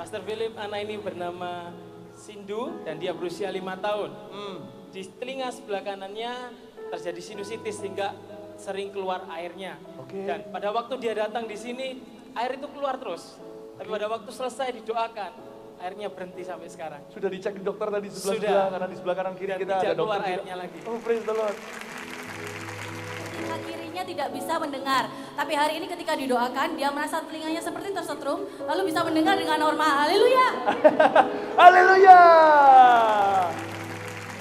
Pastor Philip, anak ini bernama Sindu dan dia berusia 5 tahun. Di telinga sebelah kanannya terjadi sinusitis sehingga sering keluar airnya. Dan pada waktu dia datang di sini, air itu keluar terus. Tapi pada waktu selesai didoakan, airnya berhenti sampai sekarang. Sudah dicek di dokter tadi sebelah karena di sebelah kanan kiri Dan kita tidak ada keluar dokter. airnya lagi. Oh, praise the Lord. Telinga kirinya tidak bisa mendengar. Tapi hari ini ketika didoakan, dia merasa telinganya seperti tersetrum, lalu bisa mendengar dengan normal. Haleluya. Haleluya.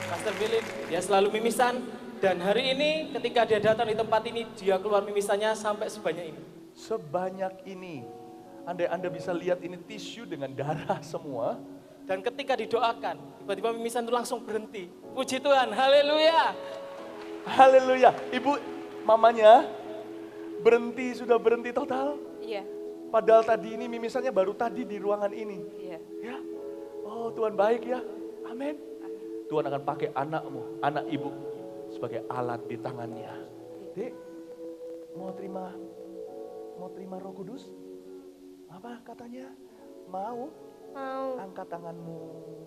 Pastor Philip, dia selalu mimisan. Dan hari ini ketika dia datang di tempat ini, dia keluar mimisannya sampai sebanyak ini. Sebanyak ini. Andai Anda bisa lihat ini tisu dengan darah semua. Dan ketika didoakan, tiba-tiba mimisan itu langsung berhenti. Puji Tuhan, haleluya. Haleluya. Ibu, mamanya sudah berhenti total. Iya, Padahal tadi ini mimisannya baru tadi di ruangan ini. iya. Ya. Oh, Tuhan baik ya. Amin. Tuhan akan pakai anakmu, anak ibu sebagai alat di tangannya. Dek, mau terima Roh Kudus? Apa katanya? Mau? Mau. Angkat tanganmu,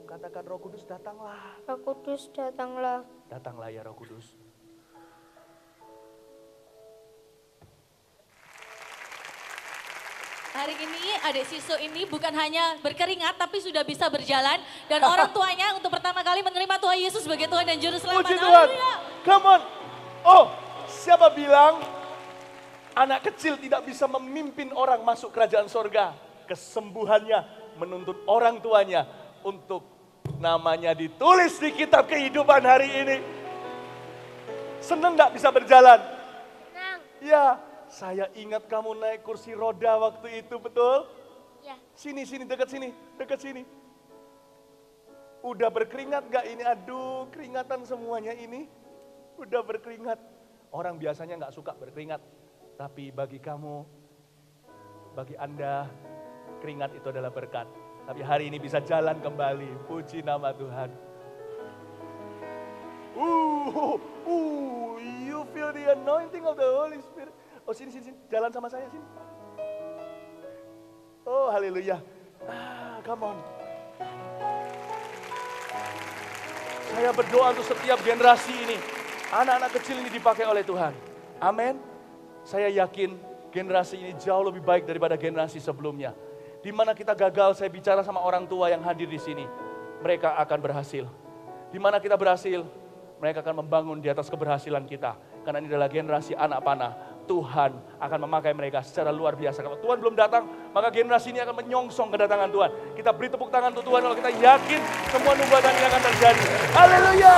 katakan Roh Kudus datanglah. Roh Kudus datanglah. Datanglah ya Roh Kudus. Hari ini adik Siso ini bukan hanya berkeringat tapi sudah bisa berjalan. Dan orang tuanya untuk pertama kali menerima Tuhan Yesus sebagai Tuhan dan Juru Selamat. Puji Tuhan. Haleluya. Come on. Oh, siapa bilang anak kecil tidak bisa memimpin orang masuk kerajaan sorga? Kesembuhannya menuntut orang tuanya untuk namanya ditulis di kitab kehidupan hari ini. Seneng gak bisa berjalan? Senang. Ya, saya ingat kamu naik kursi roda waktu itu, betul? Ya. Sini, dekat sini. Udah berkeringat gak ini? Aduh, keringatan semuanya ini. Udah berkeringat. Orang biasanya gak suka berkeringat. Tapi bagi kamu, bagi Anda, keringat itu adalah berkat. Tapi hari ini bisa jalan kembali. Puji nama Tuhan. You feel the anointing of the Holy Spirit. Oh sini. Jalan sama saya sini. Oh haleluya. Come on. Saya berdoa untuk setiap generasi ini. Anak-anak kecil ini dipakai oleh Tuhan. Amin. Saya yakin generasi ini jauh lebih baik daripada generasi sebelumnya. Di mana kita gagal, saya bicara sama orang tua yang hadir di sini. Mereka akan berhasil. Di mana kita berhasil, mereka akan membangun di atas keberhasilan kita. Karena ini adalah generasi anak panah. Tuhan akan memakai mereka secara luar biasa. Kalau Tuhan belum datang, maka generasi ini akan menyongsong kedatangan Tuhan. Kita beri tepuk tangan untuk Tuhan kalau kita yakin semua nubuatan ini akan terjadi. Haleluya!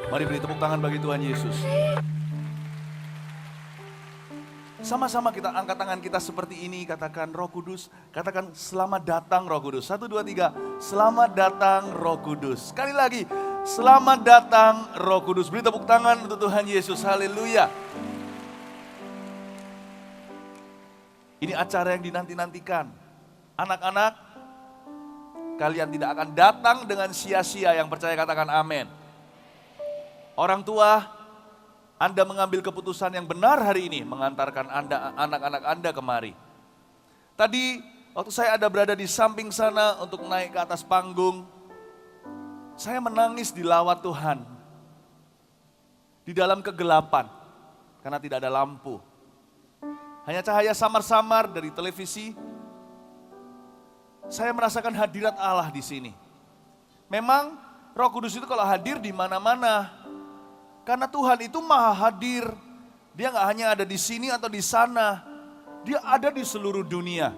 Mari beri tepuk tangan bagi Tuhan Yesus. Sama-sama kita angkat tangan kita seperti ini, katakan Roh Kudus, katakan selamat datang Roh Kudus. 1, 2, 3, selamat datang Roh Kudus. Sekali lagi, selamat datang Roh Kudus. Beri tepuk tangan untuk Tuhan Yesus, haleluya. Ini acara yang dinanti-nantikan. Anak-anak, kalian tidak akan datang dengan sia-sia, yang percaya katakan amin. Orang tua, Anda mengambil keputusan yang benar hari ini, mengantarkan anak-anak Anda kemari. Tadi, waktu saya berada di samping sana untuk naik ke atas panggung, saya menangis di lawat Tuhan. Di dalam kegelapan, karena tidak ada lampu. Hanya cahaya samar-samar dari televisi. Saya merasakan hadirat Allah di sini. Memang Roh Kudus itu kalau hadir di mana-mana. Karena Tuhan itu maha hadir. Dia gak hanya ada di sini atau di sana. Dia ada di seluruh dunia.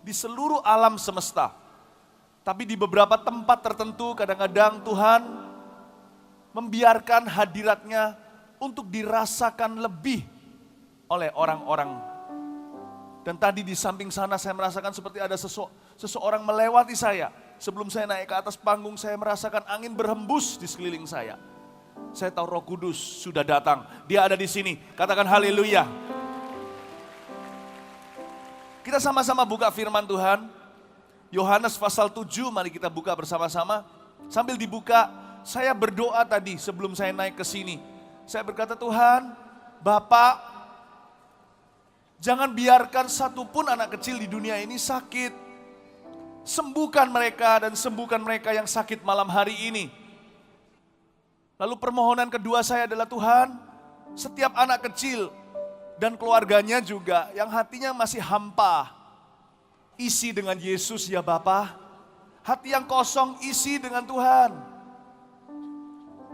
Di seluruh alam semesta. Tapi di beberapa tempat tertentu kadang-kadang Tuhan membiarkan hadiratnya untuk dirasakan lebih oleh orang-orang. Dan tadi di samping sana saya merasakan seperti ada seseorang melewati saya. Sebelum saya naik ke atas panggung, saya merasakan angin berhembus di sekeliling saya. Saya tahu Roh Kudus sudah datang. Dia ada di sini. Katakan haleluya. Kita sama-sama buka firman Tuhan. Yohanes pasal 7, mari kita buka bersama-sama. Sambil dibuka, saya berdoa tadi sebelum saya naik ke sini. Saya berkata, Tuhan, Bapak, jangan biarkan satupun anak kecil di dunia ini sakit. Sembuhkan mereka dan sembuhkan mereka yang sakit malam hari ini. Lalu permohonan kedua saya adalah Tuhan, setiap anak kecil dan keluarganya juga yang hatinya masih hampa, isi dengan Yesus ya Bapa. Hati yang kosong isi dengan Tuhan.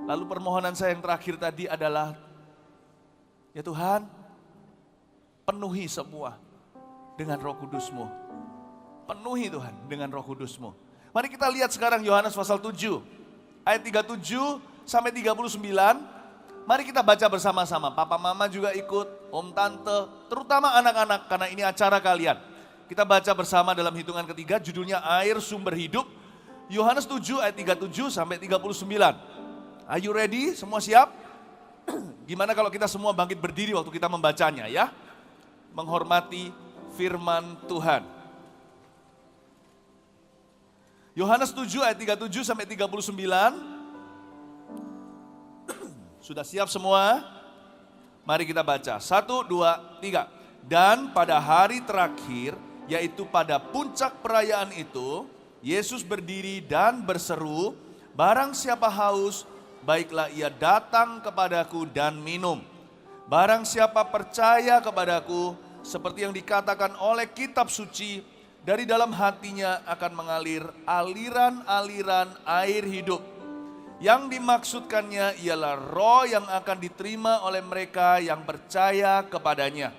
Lalu permohonan saya yang terakhir tadi adalah, ya Tuhan, penuhi semua dengan Roh Kudus-Mu. Penuhi Tuhan dengan Roh Kudus-Mu. Mari kita lihat sekarang Yohanes pasal 7, ayat 37 sampai 39. Mari kita baca bersama-sama. Papa mama juga ikut, om tante, terutama anak-anak karena ini acara kalian. Kita baca bersama dalam hitungan ketiga, judulnya Air Sumber Hidup. Yohanes 7 ayat 37 sampai 39. Are you ready? Semua siap? Gimana kalau kita semua bangkit berdiri waktu kita membacanya ya? Menghormati firman Tuhan. Yohanes 7 ayat 37 sampai 39. Sudah siap semua? Mari kita baca. 1, 2, 3. Dan pada hari terakhir, yaitu pada puncak perayaan itu, Yesus berdiri dan berseru, barang siapa haus, baiklah ia datang kepadaku dan minum. Barang siapa percaya kepadaku, seperti yang dikatakan oleh kitab suci, dari dalam hatinya akan mengalir aliran-aliran air hidup. Yang dimaksudkannya ialah roh yang akan diterima oleh mereka yang percaya kepadanya.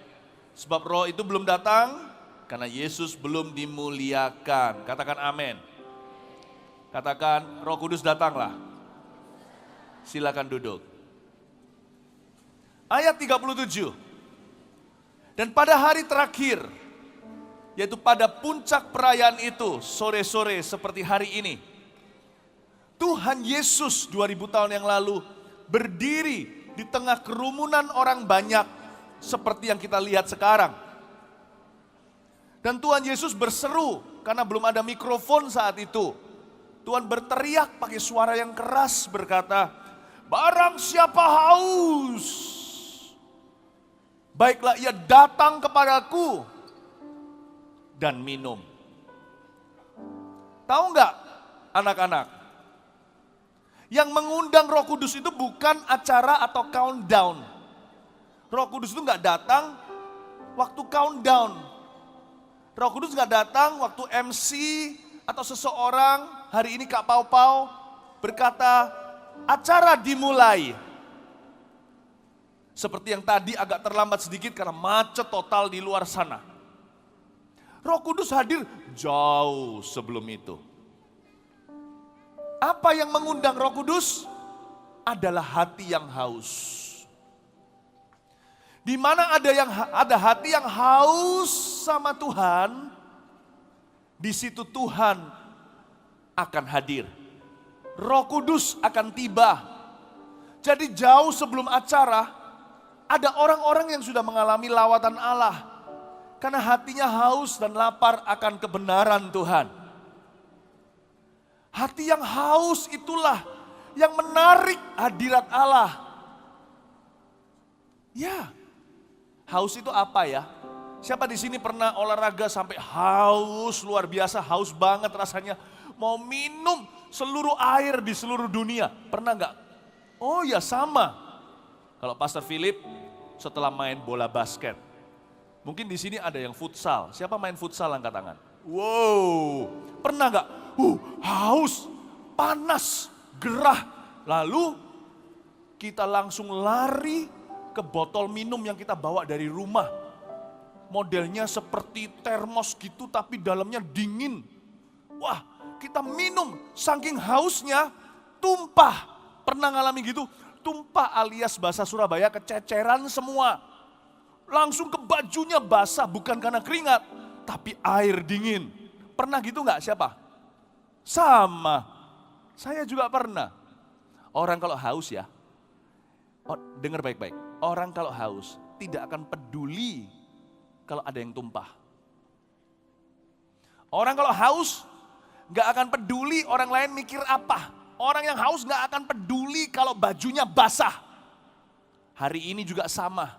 Sebab roh itu belum datang karena Yesus belum dimuliakan. Katakan amin. Katakan Roh Kudus datanglah. Silakan duduk. Ayat 37. Dan pada hari terakhir, yaitu pada puncak perayaan itu, sore-sore seperti hari ini, Tuhan Yesus 2000 tahun yang lalu berdiri di tengah kerumunan orang banyak seperti yang kita lihat sekarang. Dan Tuhan Yesus berseru karena belum ada mikrofon saat itu. Tuhan berteriak pakai suara yang keras berkata, barang siapa haus, baiklah ia datang kepadaku dan minum. Tahu nggak anak-anak? Yang mengundang Roh Kudus itu bukan acara atau countdown. Roh Kudus itu nggak datang waktu countdown. Roh Kudus nggak datang waktu MC atau seseorang, hari ini Kak Pau Pau berkata acara dimulai. Seperti yang tadi agak terlambat sedikit karena macet total di luar sana. Roh Kudus hadir jauh sebelum itu. Apa yang mengundang Roh Kudus? Adalah hati yang haus. Di mana ada hati yang haus sama Tuhan, di situ Tuhan akan hadir. Roh Kudus akan tiba. Jadi jauh sebelum acara, ada orang-orang yang sudah mengalami lawatan Allah. Karena hatinya haus dan lapar akan kebenaran Tuhan. Hati yang haus itulah yang menarik hadirat Allah. Ya, haus itu apa ya? Siapa di sini pernah olahraga sampai haus, luar biasa, haus banget rasanya. Mau minum seluruh air di seluruh dunia. Pernah nggak? Oh ya sama. Kalau Pastor Philip setelah main bola basket. Mungkin di sini ada yang futsal. Siapa main futsal angkat tangan? Wow, pernah nggak? Haus, panas, gerah. Lalu kita langsung lari ke botol minum yang kita bawa dari rumah. Modelnya seperti termos gitu tapi dalamnya dingin. Wah, kita minum saking hausnya tumpah. Pernah ngalami gitu? Tumpah alias bahasa Surabaya kececeran semua. langsung ke bajunya basah, bukan karena keringat, tapi air dingin. Pernah gitu nggak siapa? Sama, saya juga pernah. Orang kalau haus ya, dengar baik-baik, orang kalau haus tidak akan peduli kalau ada yang tumpah. Orang kalau haus nggak akan peduli orang lain mikir apa. Orang yang haus nggak akan peduli kalau bajunya basah. Hari ini juga sama.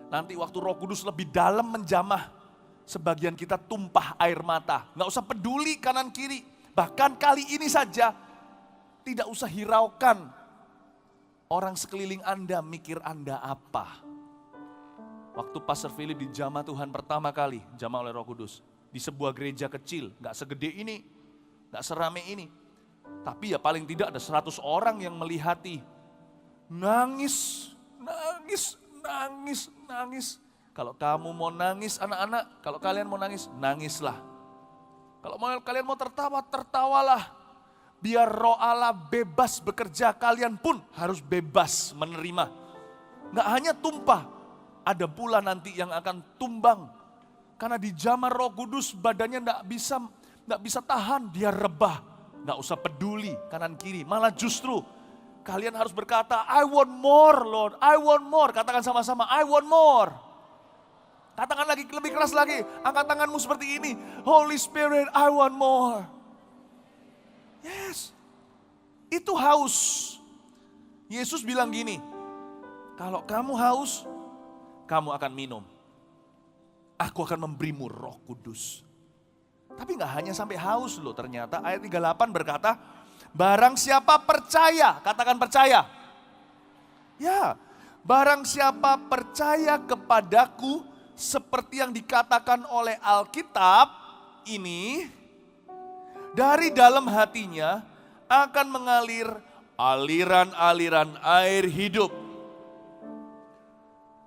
Nanti waktu Roh Kudus lebih dalam menjamah, sebagian kita tumpah air mata. Nggak usah peduli kanan kiri. Bahkan kali ini saja, tidak usah hiraukan orang sekeliling Anda mikir Anda apa. Waktu Pastor Philip dijamah Tuhan pertama kali, jamah oleh Roh Kudus. Di sebuah gereja kecil, nggak segede ini, nggak serame ini. Tapi ya paling tidak ada 100 orang yang melihati. Nangis, nangis, nangis, nangis. Kalau kamu mau nangis anak-anak, kalau kalian mau nangis, nangislah. Kalau kalian mau tertawa, tertawalah. Biar Roh Allah bebas bekerja, kalian pun harus bebas menerima. Nggak hanya tumpah, ada pula nanti yang akan tumbang. Karena di zaman Roh Kudus badannya nggak bisa tahan, dia rebah. Nggak usah peduli kanan kiri, malah justru kalian harus berkata, I want more Lord, I want more. Katakan sama-sama, I want more. Katakan lagi, lebih keras lagi, angkat tanganmu seperti ini. Holy Spirit, I want more. Yes, itu haus. Yesus bilang gini, kalau kamu haus, kamu akan minum. Aku akan memberimu Roh Kudus. Tapi gak hanya sampai haus loh, ternyata ayat 38 berkata, barang siapa percaya, katakan percaya. Ya, barang siapa percaya kepadaku, seperti yang dikatakan oleh Alkitab ini, dari dalam hatinya akan mengalir aliran-aliran air hidup.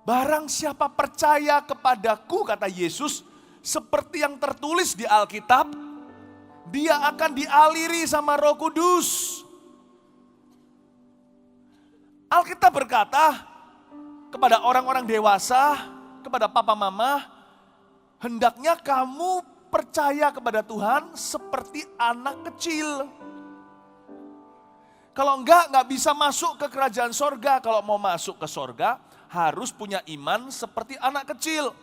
Barang siapa percaya kepadaku, kata Yesus, seperti yang tertulis di Alkitab, dia akan dialiri sama Roh Kudus. Alkitab berkata kepada orang-orang dewasa, kepada papa mama, hendaknya kamu percaya kepada Tuhan seperti anak kecil. Kalau enggak bisa masuk ke kerajaan sorga. Kalau mau masuk ke sorga, harus punya iman seperti anak kecil.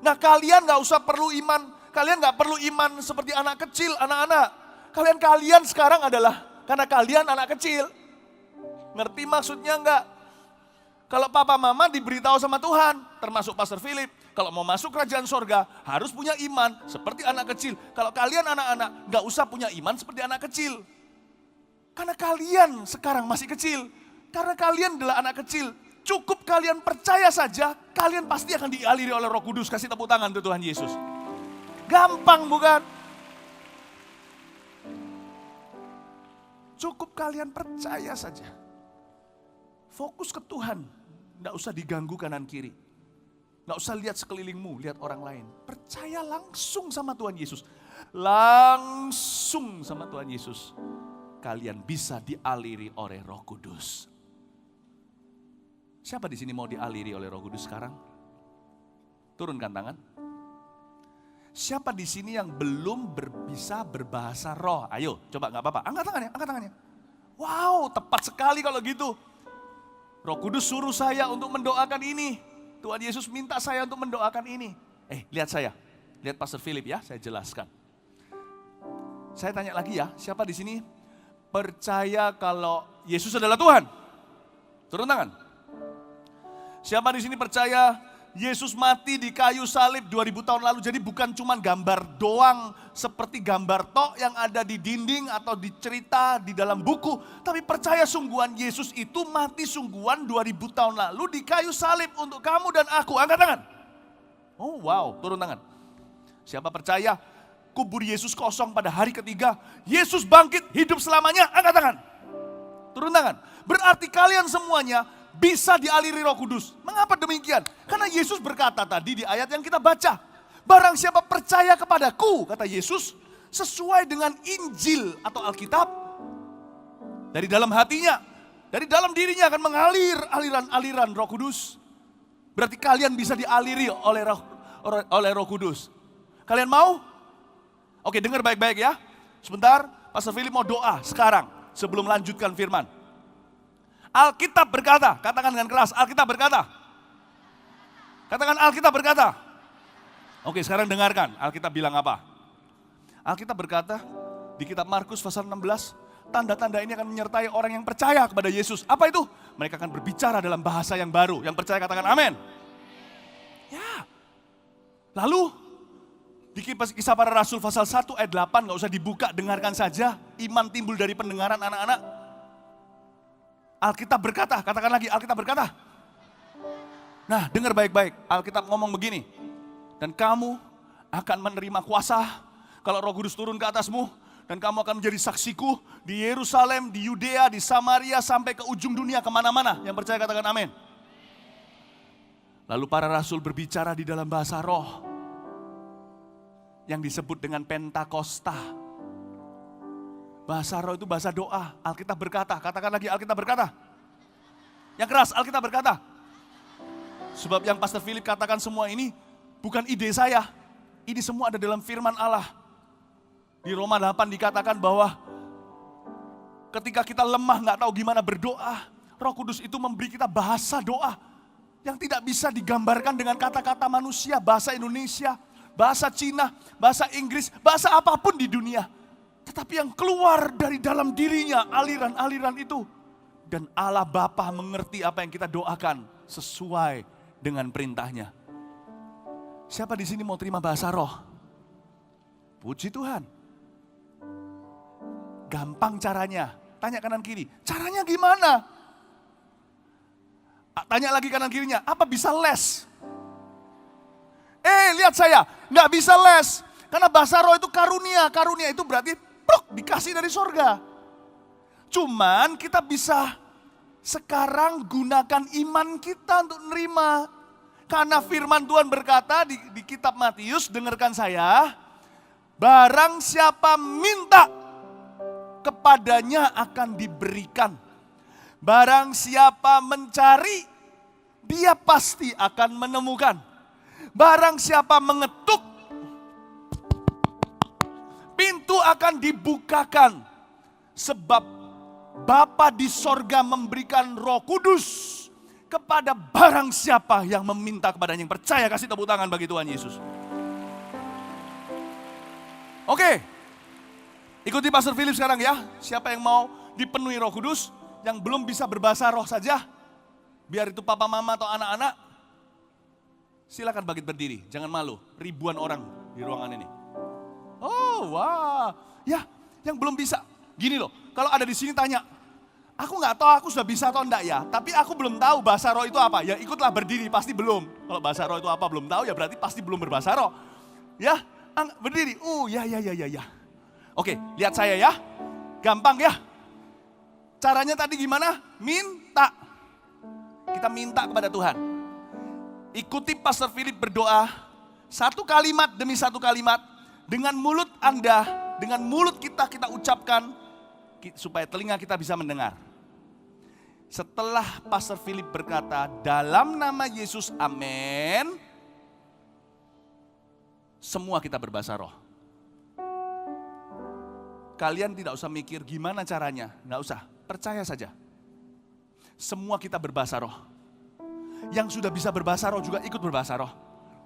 Nah, kalian gak usah perlu iman, kalian gak perlu iman seperti anak kecil, anak-anak. Kalian sekarang adalah, karena kalian anak kecil. Ngerti maksudnya enggak? Kalau papa mama diberitahu sama Tuhan, termasuk Pastor Philip, kalau mau masuk kerajaan sorga, harus punya iman seperti anak kecil. Kalau kalian anak-anak, gak usah punya iman seperti anak kecil. Karena kalian sekarang masih kecil, karena kalian adalah anak kecil. Cukup kalian percaya saja, kalian pasti akan dialiri oleh Roh Kudus. Kasih tepuk tangan untuk Tuhan Yesus. Gampang bukan? Cukup kalian percaya saja. Fokus ke Tuhan, nggak usah diganggu kanan kiri. Nggak usah lihat sekelilingmu, lihat orang lain. Percaya langsung sama Tuhan Yesus. Langsung sama Tuhan Yesus. Kalian bisa dialiri oleh Roh Kudus. Siapa di sini mau dialiri oleh Roh Kudus sekarang? Turunkan tangan. Siapa di sini yang belum bisa berbahasa roh? Ayo, coba nggak apa-apa. Angkat tangannya, angkat tangannya. Wow, tepat sekali kalau gitu. Roh Kudus suruh saya untuk mendoakan ini. Tuhan Yesus minta saya untuk mendoakan ini. Lihat saya, lihat Pastor Philip ya, saya jelaskan. Saya tanya lagi ya, siapa di sini percaya kalau Yesus adalah Tuhan? Turun tangan. Siapa di sini percaya Yesus mati di kayu salib 2000 tahun lalu? Jadi bukan cuma gambar doang seperti gambar tok yang ada di dinding atau di cerita di dalam buku. Tapi percaya sungguhan Yesus itu mati sungguhan 2000 tahun lalu di kayu salib untuk kamu dan aku. Angkat tangan. Oh wow, turun tangan. Siapa percaya kubur Yesus kosong pada hari ketiga, Yesus bangkit hidup selamanya? Angkat tangan. Turun tangan. Berarti kalian semuanya bisa dialiri Roh Kudus. Mengapa demikian? Karena Yesus berkata tadi di ayat yang kita baca, barang siapa percaya kepadaku, kata Yesus, sesuai dengan Injil atau Alkitab, dari dalam hatinya, dari dalam dirinya akan mengalir aliran-aliran Roh Kudus. Berarti kalian bisa dialiri oleh Roh Kudus. Kalian mau? Oke, dengar baik-baik ya. Sebentar, Pastor Philip mau doa sekarang sebelum lanjutkan firman. Alkitab berkata, katakan dengan keras, Alkitab berkata. Katakan Alkitab berkata. Oke, sekarang dengarkan Alkitab bilang apa. Alkitab berkata di kitab Markus pasal 16, tanda-tanda ini akan menyertai orang yang percaya kepada Yesus. Apa itu? Mereka akan berbicara dalam bahasa yang baru. Yang percaya katakan amin. Ya. Lalu di kisah para rasul pasal 1 ayat 8, gak usah dibuka, dengarkan saja. Iman timbul dari pendengaran anak-anak. Alkitab berkata, katakan lagi Alkitab berkata. Nah, dengar baik-baik. Alkitab ngomong begini. Dan kamu akan menerima kuasa kalau Roh Kudus turun ke atasmu. Dan kamu akan menjadi saksiku di Yerusalem, di Yudea, di Samaria, sampai ke ujung dunia, kemana-mana. Yang percaya katakan amin. Lalu para rasul berbicara di dalam bahasa roh. Yang disebut dengan Pentakosta. Bahasa roh itu bahasa doa. Alkitab berkata, katakan lagi Alkitab berkata. Yang keras, Alkitab berkata. Sebab yang Pastor Philip katakan semua ini bukan ide saya. Ini semua ada dalam firman Allah. Di Roma 8 dikatakan bahwa ketika kita lemah gak tahu gimana berdoa, Roh Kudus itu memberi kita bahasa doa yang tidak bisa digambarkan dengan kata-kata manusia, bahasa Indonesia, bahasa Cina, bahasa Inggris, bahasa apapun di dunia. Tetapi yang keluar dari dalam dirinya aliran-aliran itu. Dan Allah Bapa mengerti apa yang kita doakan sesuai dengan perintahnya. Siapa di sini mau terima bahasa roh? Puji Tuhan. Gampang caranya. Tanya kanan kiri, caranya gimana? Tanya lagi kanan kirinya, apa bisa les? Lihat saya, nggak bisa les. Karena bahasa roh itu karunia. Karunia itu berarti dikasih dari sorga. Cuman kita bisa sekarang gunakan iman kita untuk menerima. Karena firman Tuhan berkata di kitab Matius, dengarkan saya. Barang siapa minta, kepadanya akan diberikan. Barang siapa mencari, dia pasti akan menemukan. Barang siapa mengetuk, pintu akan dibukakan. Sebab Bapa di sorga memberikan Roh Kudus kepada barang siapa yang meminta kepadanya. Yang percaya, kasih tepuk tangan bagi Tuhan Yesus. Oke. Ikuti Pastor Philip sekarang ya. Siapa yang mau dipenuhi Roh Kudus, yang belum bisa berbahasa roh saja, biar itu papa mama atau anak-anak, silakan bangkit berdiri, jangan malu. Ribuan orang di ruangan ini. Oh, wah. Ya, yang belum bisa. Gini loh, kalau ada di sini tanya, aku nggak tahu aku sudah bisa atau enggak ya, tapi aku belum tahu bahasa roh itu apa. Ya ikutlah berdiri, pasti belum. Kalau bahasa roh itu apa belum tahu, ya berarti pasti belum berbahasa roh. Ya, berdiri. Ya. Oke, lihat saya ya. Gampang ya. Caranya tadi gimana? Minta. Kita minta kepada Tuhan. Ikuti Pastor Philip berdoa. Satu kalimat demi satu kalimat. Dengan mulut Anda, dengan mulut kita ucapkan. Supaya telinga kita bisa mendengar. Setelah Pastor Philip berkata, dalam nama Yesus, amin. Semua kita berbahasa roh. Kalian tidak usah mikir gimana caranya, nggak usah, percaya saja. Semua kita berbahasa roh. Yang sudah bisa berbahasa roh juga ikut berbahasa roh.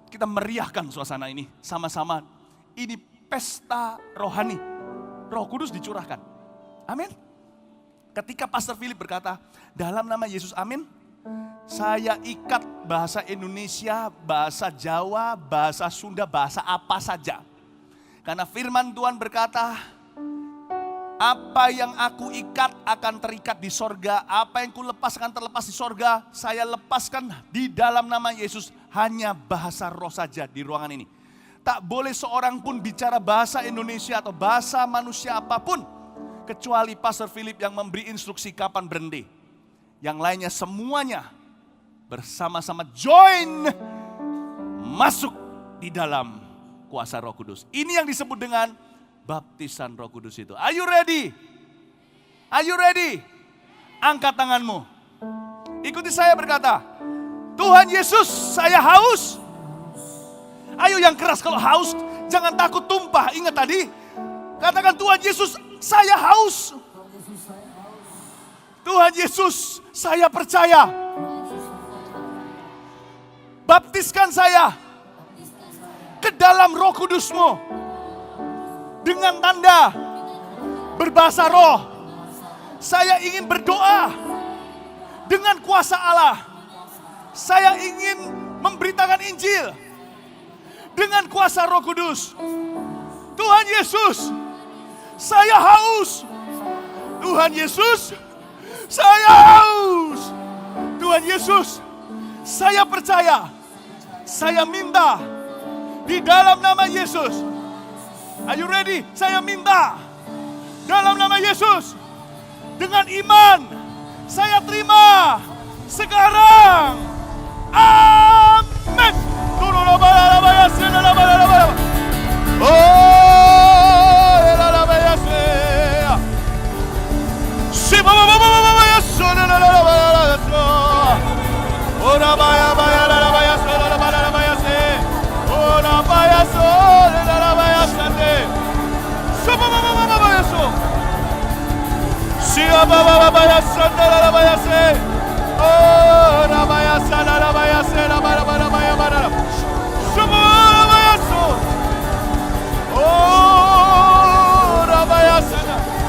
Kita meriahkan suasana ini sama-sama. Ini pesta rohani. Roh Kudus dicurahkan. Amin. Ketika Pastor Philip berkata, dalam nama Yesus amin. Saya ikat bahasa Indonesia, bahasa Jawa, bahasa Sunda, bahasa apa saja. Karena firman Tuhan berkata, apa yang aku ikat akan terikat di sorga. Apa yang ku lepas akan terlepas di sorga. Saya lepaskan di dalam nama Yesus. Hanya bahasa roh saja di ruangan ini. Tak boleh seorang pun bicara bahasa Indonesia atau bahasa manusia apapun. Kecuali Pastor Philip yang memberi instruksi kapan berhenti. Yang lainnya semuanya bersama-sama join. Masuk di dalam kuasa Roh Kudus. Ini yang disebut dengan baptisan Roh Kudus itu. Are you ready? Are you ready? Angkat tanganmu. Ikuti saya berkata, Tuhan Yesus, saya haus. Ayo yang keras kalau haus, jangan takut tumpah. Ingat tadi, katakan Tuhan Yesus, saya haus. Tuhan Yesus, saya percaya. Baptiskan saya ke dalam Roh Kudus-Mu dengan tanda berbahasa roh. Saya ingin berdoa dengan kuasa Allah. Saya ingin memberitakan Injil dengan kuasa Roh Kudus. Tuhan Yesus, saya haus. Tuhan Yesus, saya haus. Tuhan Yesus, saya percaya. Saya minta di dalam nama Yesus. Are you ready? Saya minta dalam nama Yesus. Dengan iman saya terima sekarang. Amin.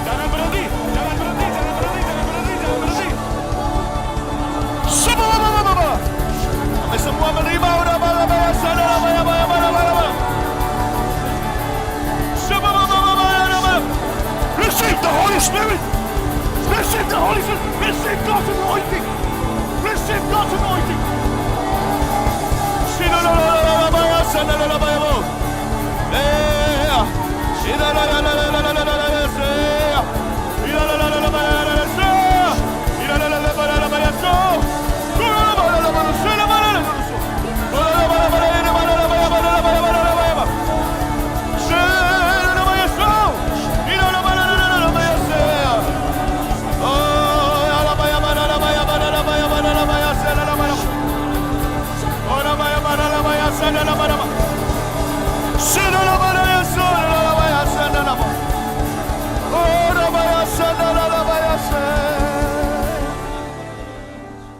Jangan berhenti. Sampai semua menerima. Receive the Holy Spirit. Receive the Holy Spirit. Receive God's anointing. Receive God's anointing.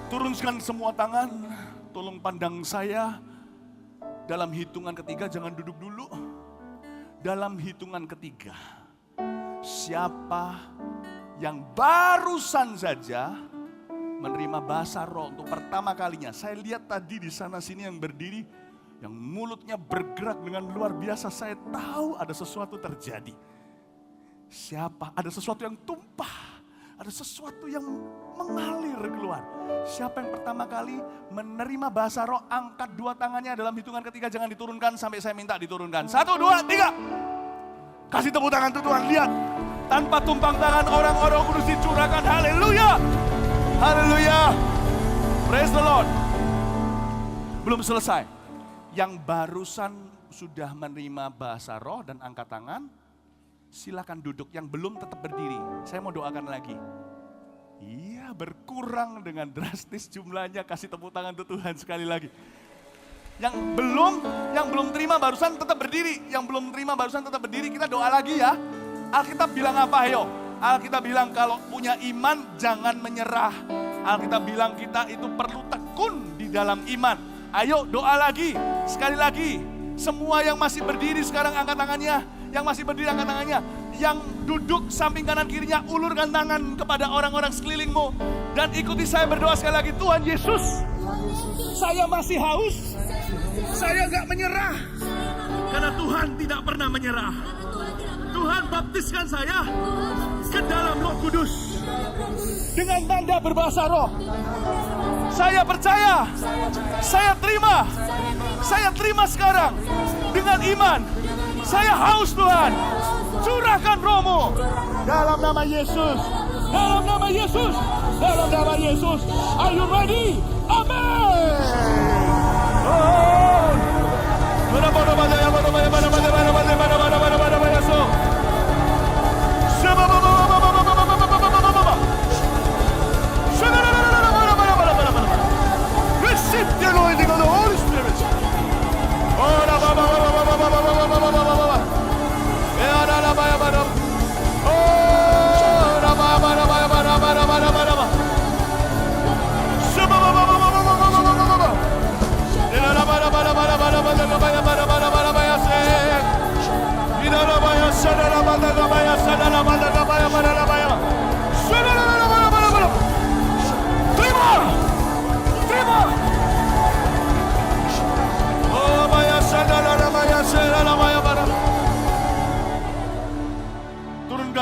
Turunkan semua tangan, tolong pandang saya. Dalam hitungan ketiga, jangan duduk dulu. Dalam hitungan ketiga, siapa yang barusan saja menerima bahasa roh untuk pertama kalinya? Saya lihat tadi di sana sini yang berdiri, yang mulutnya bergerak dengan luar biasa. Saya tahu ada sesuatu terjadi. Siapa? Ada sesuatu yang tumpah. Ada sesuatu yang mengalir keluar. Siapa yang pertama kali menerima bahasa roh, angkat dua tangannya dalam hitungan ketiga. Jangan diturunkan sampai saya minta diturunkan. 1, 2, 3. Kasih tepuk tangan tuh Tuhan. Lihat. Tanpa tumpang tangan orang-orang kudus dicurahkan. Haleluya. Haleluya. Praise the Lord. Belum selesai. Yang barusan sudah menerima bahasa roh dan angkat tangan, silakan duduk. Yang belum tetap berdiri. Saya mau doakan lagi. Iya, berkurang dengan drastis jumlahnya. Kasih tepuk tangan untuk Tuhan sekali lagi. Yang belum terima barusan tetap berdiri. Yang belum terima barusan tetap berdiri. Kita doa lagi ya. Alkitab bilang apa? Ayo. Alkitab bilang kalau punya iman jangan menyerah. Alkitab bilang kita itu perlu tekun di dalam iman. Ayo doa lagi. Sekali lagi. Semua yang masih berdiri sekarang angkat tangannya. Yang masih berdiri angkat tangannya. Yang duduk samping kanan kirinya, ulurkan tangan kepada orang-orang sekelilingmu. Dan ikuti saya berdoa sekali lagi. Tuhan Yesus, saya masih haus. Saya gak menyerah. Karena Tuhan tidak pernah menyerah. Tuhan baptiskan saya ke dalam Roh Kudus. Dengan tanda berbahasa roh. Saya percaya. Saya terima. Saya terima sekarang. Dengan iman. Saya haus Tuhan. Curahkan roh-Mu. Dalam nama Yesus. Dalam nama Yesus. Dalam nama Yesus. Are you ready? Amen. Receive the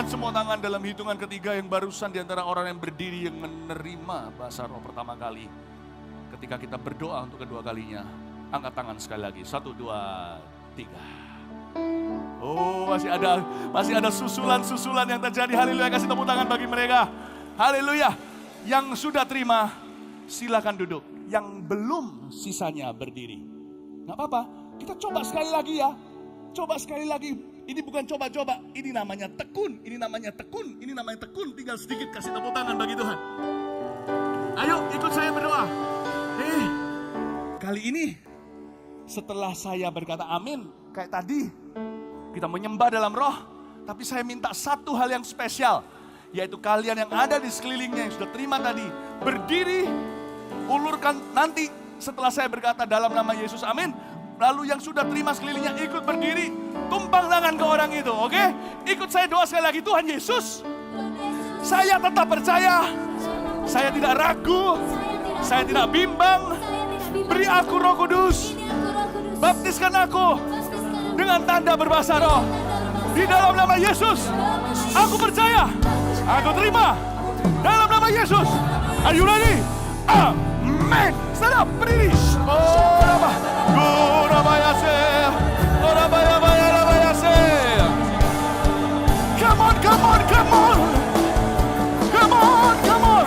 Angkat semua tangan dalam hitungan ketiga yang barusan di antara orang yang berdiri yang menerima bahasa roh pertama kali. Ketika kita berdoa untuk kedua kalinya, angkat tangan sekali lagi. 1, 2, 3. Oh, masih ada susulan-susulan yang terjadi. Haleluya, kasih tepuk tangan bagi mereka. Haleluya. Yang sudah terima, silakan duduk. Yang belum, sisanya berdiri. Nggak apa-apa, kita coba sekali lagi ya. Coba sekali lagi. Ini bukan coba-coba, ini namanya tekun. Ini namanya tekun, ini namanya tekun. Tinggal sedikit kasih tepuk tangan bagi Tuhan. Ayo ikut saya berdoa. Kali ini setelah saya berkata amin, kayak tadi kita menyembah dalam roh, tapi saya minta satu hal yang spesial, yaitu kalian yang ada di sekelilingnya yang sudah terima tadi, berdiri, ulurkan nanti setelah saya berkata dalam nama Yesus amin, lalu yang sudah terima sekelilingnya ikut berdiri, tumpang tangan ke orang itu, oke? Ikut saya doa sekali lagi. Tuhan Yesus, saya tetap percaya, saya tidak ragu, saya tidak bimbang. Beri aku Roh Kudus, baptiskan aku dengan tanda berbahasa roh. Di dalam nama Yesus, aku percaya, aku terima. Dalam nama Yesus, are you ready? Amen. Stand up, berdiri. Oh, Rabba. Oh, Rabba Yasir. Oh, Rabba Yasir. Come on, come on, come on. Come on, come on.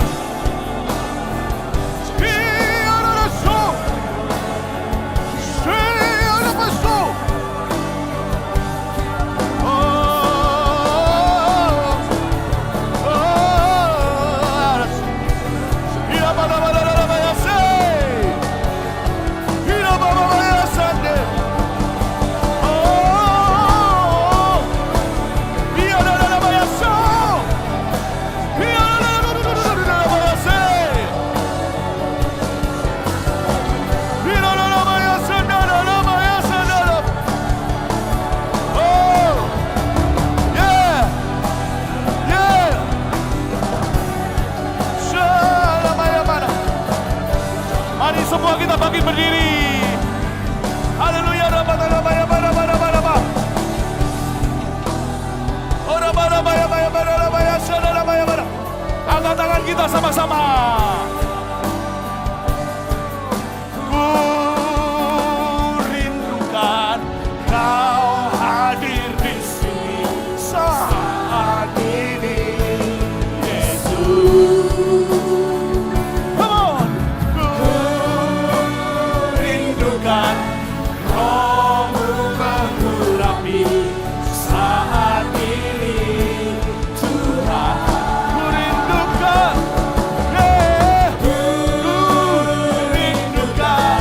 Semua kita bangkit berdiri. Haleluya. Angkat tangan kita sama-sama. Ku rindukan Kau hadir di sini saat ini, Yesus. Roh-Mu mengurapi saat ini, Tuhan. Ku rindukan, ku rindukan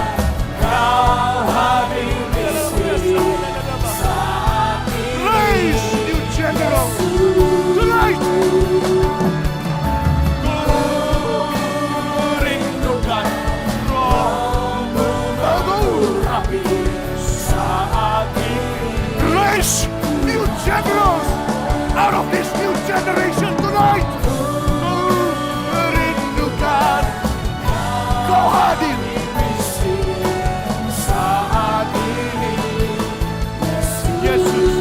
Kau hadir di sini saat ini. Raise new general tonight. Ku rindukan Roh-Mu mengurapi saat ini. Raise new generals out of this new generation tonight. Merindukan Kau hadir di sini saat ini, Yesus.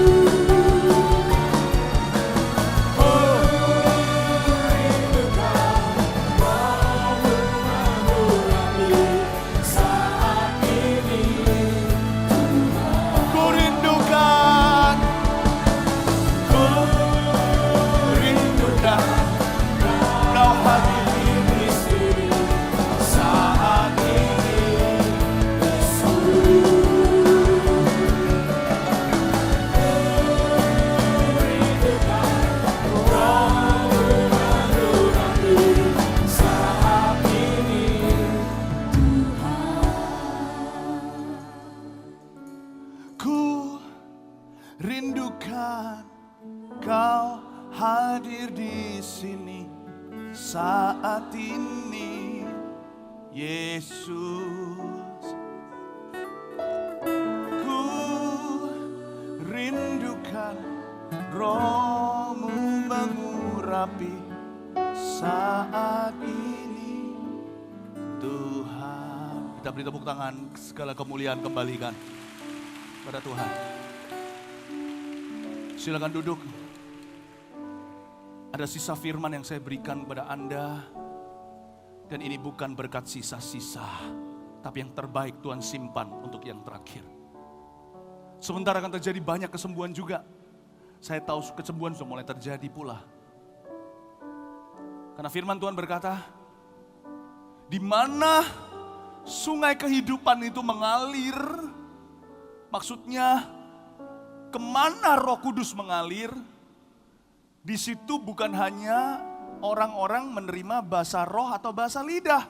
Rindukan Kau hadir di sini saat ini, Yesus. Ku rindukan Roh-Mu mengurapi saat ini, Tuhan. Kita beri tepuk tangan, segala kemuliaan kembalikan pada Tuhan. Silakan duduk. Ada sisa firman yang saya berikan kepada Anda. Dan ini bukan berkat sisa-sisa, tapi yang terbaik Tuhan simpan untuk yang terakhir. Sebentar akan terjadi banyak kesembuhan juga. Saya tahu kesembuhan sudah mulai terjadi pula. Karena firman Tuhan berkata, di mana sungai kehidupan itu mengalir, maksudnya kemana Roh Kudus mengalir, di situ bukan hanya orang-orang menerima bahasa roh atau bahasa lidah,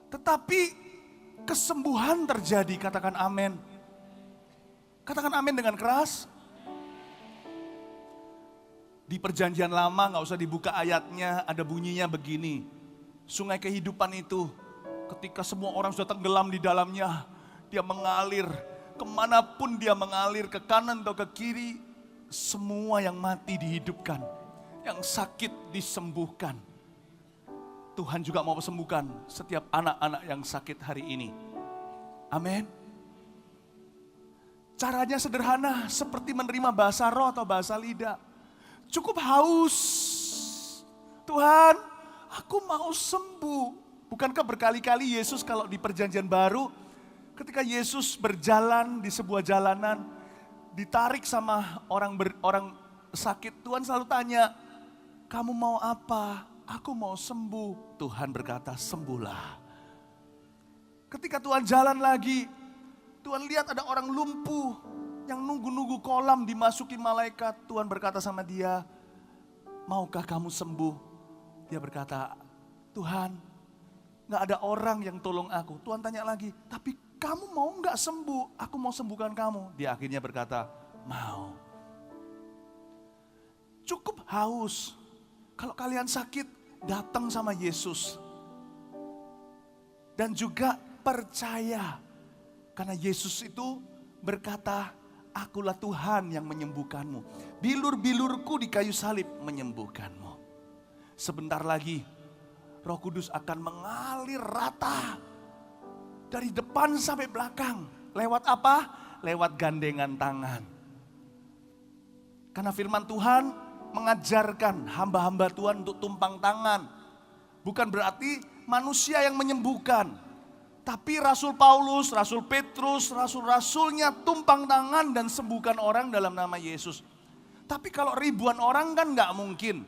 tetapi kesembuhan terjadi. Katakan amin. Katakan amin dengan keras. Di perjanjian lama, gak usah dibuka ayatnya, ada bunyinya begini. Sungai kehidupan itu, ketika semua orang sudah tenggelam di dalamnya, dia mengalir, kemanapun dia mengalir, ke kanan atau ke kiri, semua yang mati dihidupkan, yang sakit disembuhkan. Tuhan juga mau sembuhkan setiap anak-anak yang sakit hari ini. Amin. Caranya sederhana, seperti menerima bahasa roh atau bahasa lidah. Cukup haus. Tuhan, aku mau sembuh. Bukankah berkali-kali Yesus kalau di perjanjian baru, ketika Yesus berjalan di sebuah jalanan, ditarik sama orang sakit, Tuhan selalu tanya, kamu mau apa? Aku mau sembuh. Tuhan berkata, sembuhlah. Ketika Tuhan jalan lagi, Tuhan lihat ada orang lumpuh yang nunggu-nunggu kolam dimasuki malaikat. Tuhan berkata sama dia, maukah kamu sembuh? Dia berkata, Tuhan, gak ada orang yang tolong aku. Tuhan tanya lagi, tapi kamu mau gak sembuh? Aku mau sembuhkan kamu. Dia akhirnya berkata, mau. Cukup haus. Kalau kalian sakit, datang sama Yesus. Dan juga percaya. Karena Yesus itu berkata, akulah Tuhan yang menyembuhkanmu. Bilur-bilurku di kayu salib menyembuhkanmu. Sebentar lagi Roh Kudus akan mengalir rata. Dari depan sampai belakang. Lewat apa? Lewat gandengan tangan. Karena firman Tuhan mengajarkan hamba-hamba Tuhan untuk tumpang tangan. Bukan berarti manusia yang menyembuhkan. Tapi Rasul Paulus, Rasul Petrus, rasul-rasulnya tumpang tangan dan sembuhkan orang dalam nama Yesus. Tapi kalau ribuan orang kan gak mungkin.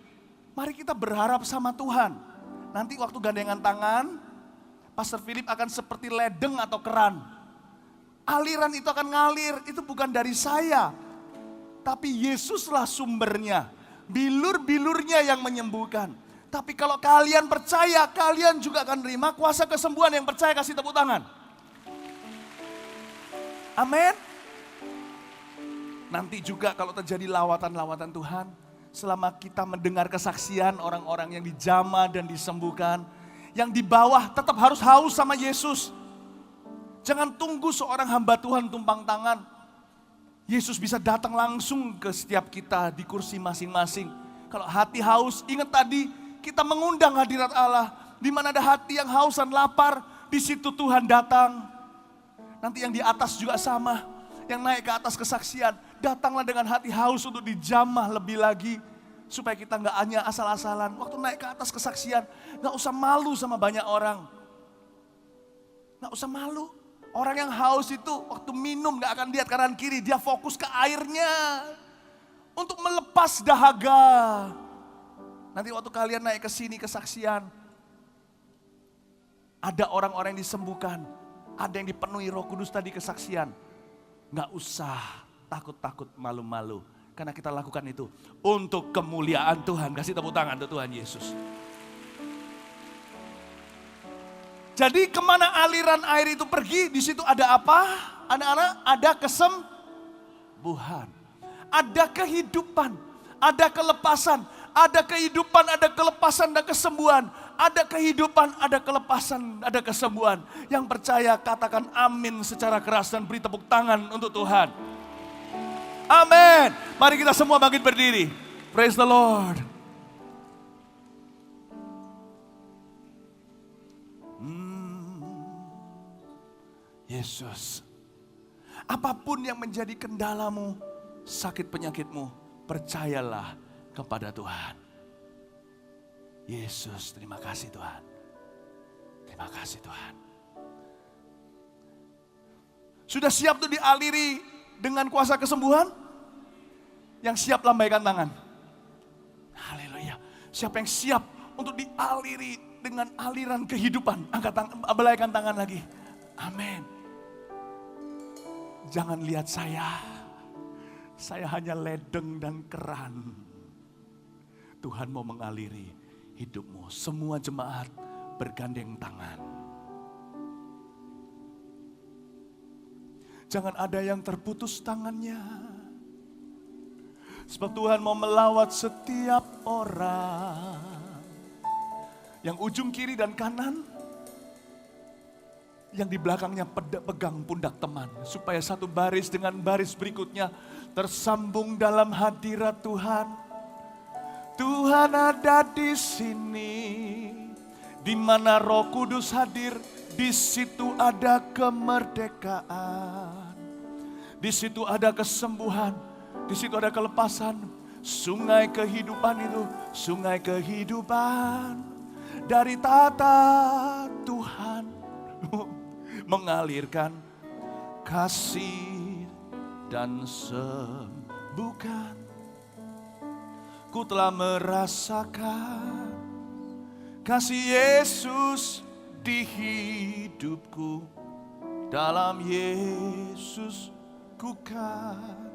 Mari kita berharap sama Tuhan. Nanti waktu gandengan tangan, Pastor Philip akan seperti ledeng atau keran. Aliran itu akan ngalir, itu bukan dari saya. Tapi Yesuslah sumbernya. Bilur-bilurnya yang menyembuhkan. Tapi kalau kalian percaya, kalian juga akan terima kuasa kesembuhan. Yang percaya kasih tepuk tangan. Amin. Nanti juga kalau terjadi lawatan-lawatan Tuhan, selama kita mendengar kesaksian orang-orang yang dijamah dan disembuhkan, yang di bawah tetap harus haus sama Yesus. Jangan tunggu seorang hamba Tuhan tumpang tangan. Yesus bisa datang langsung ke setiap kita di kursi masing-masing. Kalau hati haus, ingat tadi, kita mengundang hadirat Allah. Di mana ada hati yang haus dan lapar, di situ Tuhan datang. Nanti yang di atas juga sama. Yang naik ke atas kesaksian, datanglah dengan hati haus untuk dijamah lebih lagi. Supaya kita gak hanya asal-asalan. Waktu naik ke atas kesaksian, gak usah malu sama banyak orang. Gak usah malu. Orang yang haus itu waktu minum gak akan lihat kanan kiri. Dia fokus ke airnya. Untuk melepas dahaga. Nanti waktu kalian naik ke sini kesaksian, ada orang-orang yang disembuhkan, ada yang dipenuhi Roh Kudus tadi kesaksian. Gak usah takut-takut malu-malu, karena kita lakukan itu untuk kemuliaan Tuhan. Kasih tepuk tangan untuk Tuhan Yesus. Jadi kemana aliran air itu pergi, di situ ada apa? Anak-anak, ada kesembuhan, ada kehidupan, ada kelepasan. Ada kehidupan, ada kelepasan, ada kesembuhan. Ada kehidupan, ada kelepasan, ada kesembuhan. Yang percaya katakan amin secara keras dan beri tepuk tangan untuk Tuhan. Amin. Mari kita semua bangkit berdiri. Praise the Lord. Yesus. Apapun yang menjadi kendalamu, sakit penyakitmu, percayalah kepada Tuhan. Yesus, terima kasih Tuhan. Terima kasih Tuhan. Sudah siap tuh dialiri dengan kuasa kesembuhan? Yang siap lambaikan tangan. Haleluya. Siapa yang siap untuk dialiri dengan aliran kehidupan? Belaikan tangan lagi. Amin. Jangan lihat saya hanya ledeng dan keran. Tuhan mau mengaliri hidupmu. Semua jemaat bergandeng tangan. Jangan ada yang terputus tangannya. Sebab Tuhan mau melawat setiap orang. Yang ujung kiri dan kanan, yang di belakangnya pegang pundak teman. Supaya satu baris dengan baris berikutnya tersambung dalam hadirat Tuhan. Tuhan ada di sini. Di mana Roh Kudus hadir, di situ ada kemerdekaan. Di situ ada kesembuhan, di situ ada kelepasan. Sungai kehidupan itu, sungai kehidupan dari tata Tuhan mengalirkan kasih dan sembuhkan. Ku telah merasakan kasih Yesus di hidupku. Dalam Yesus ku kan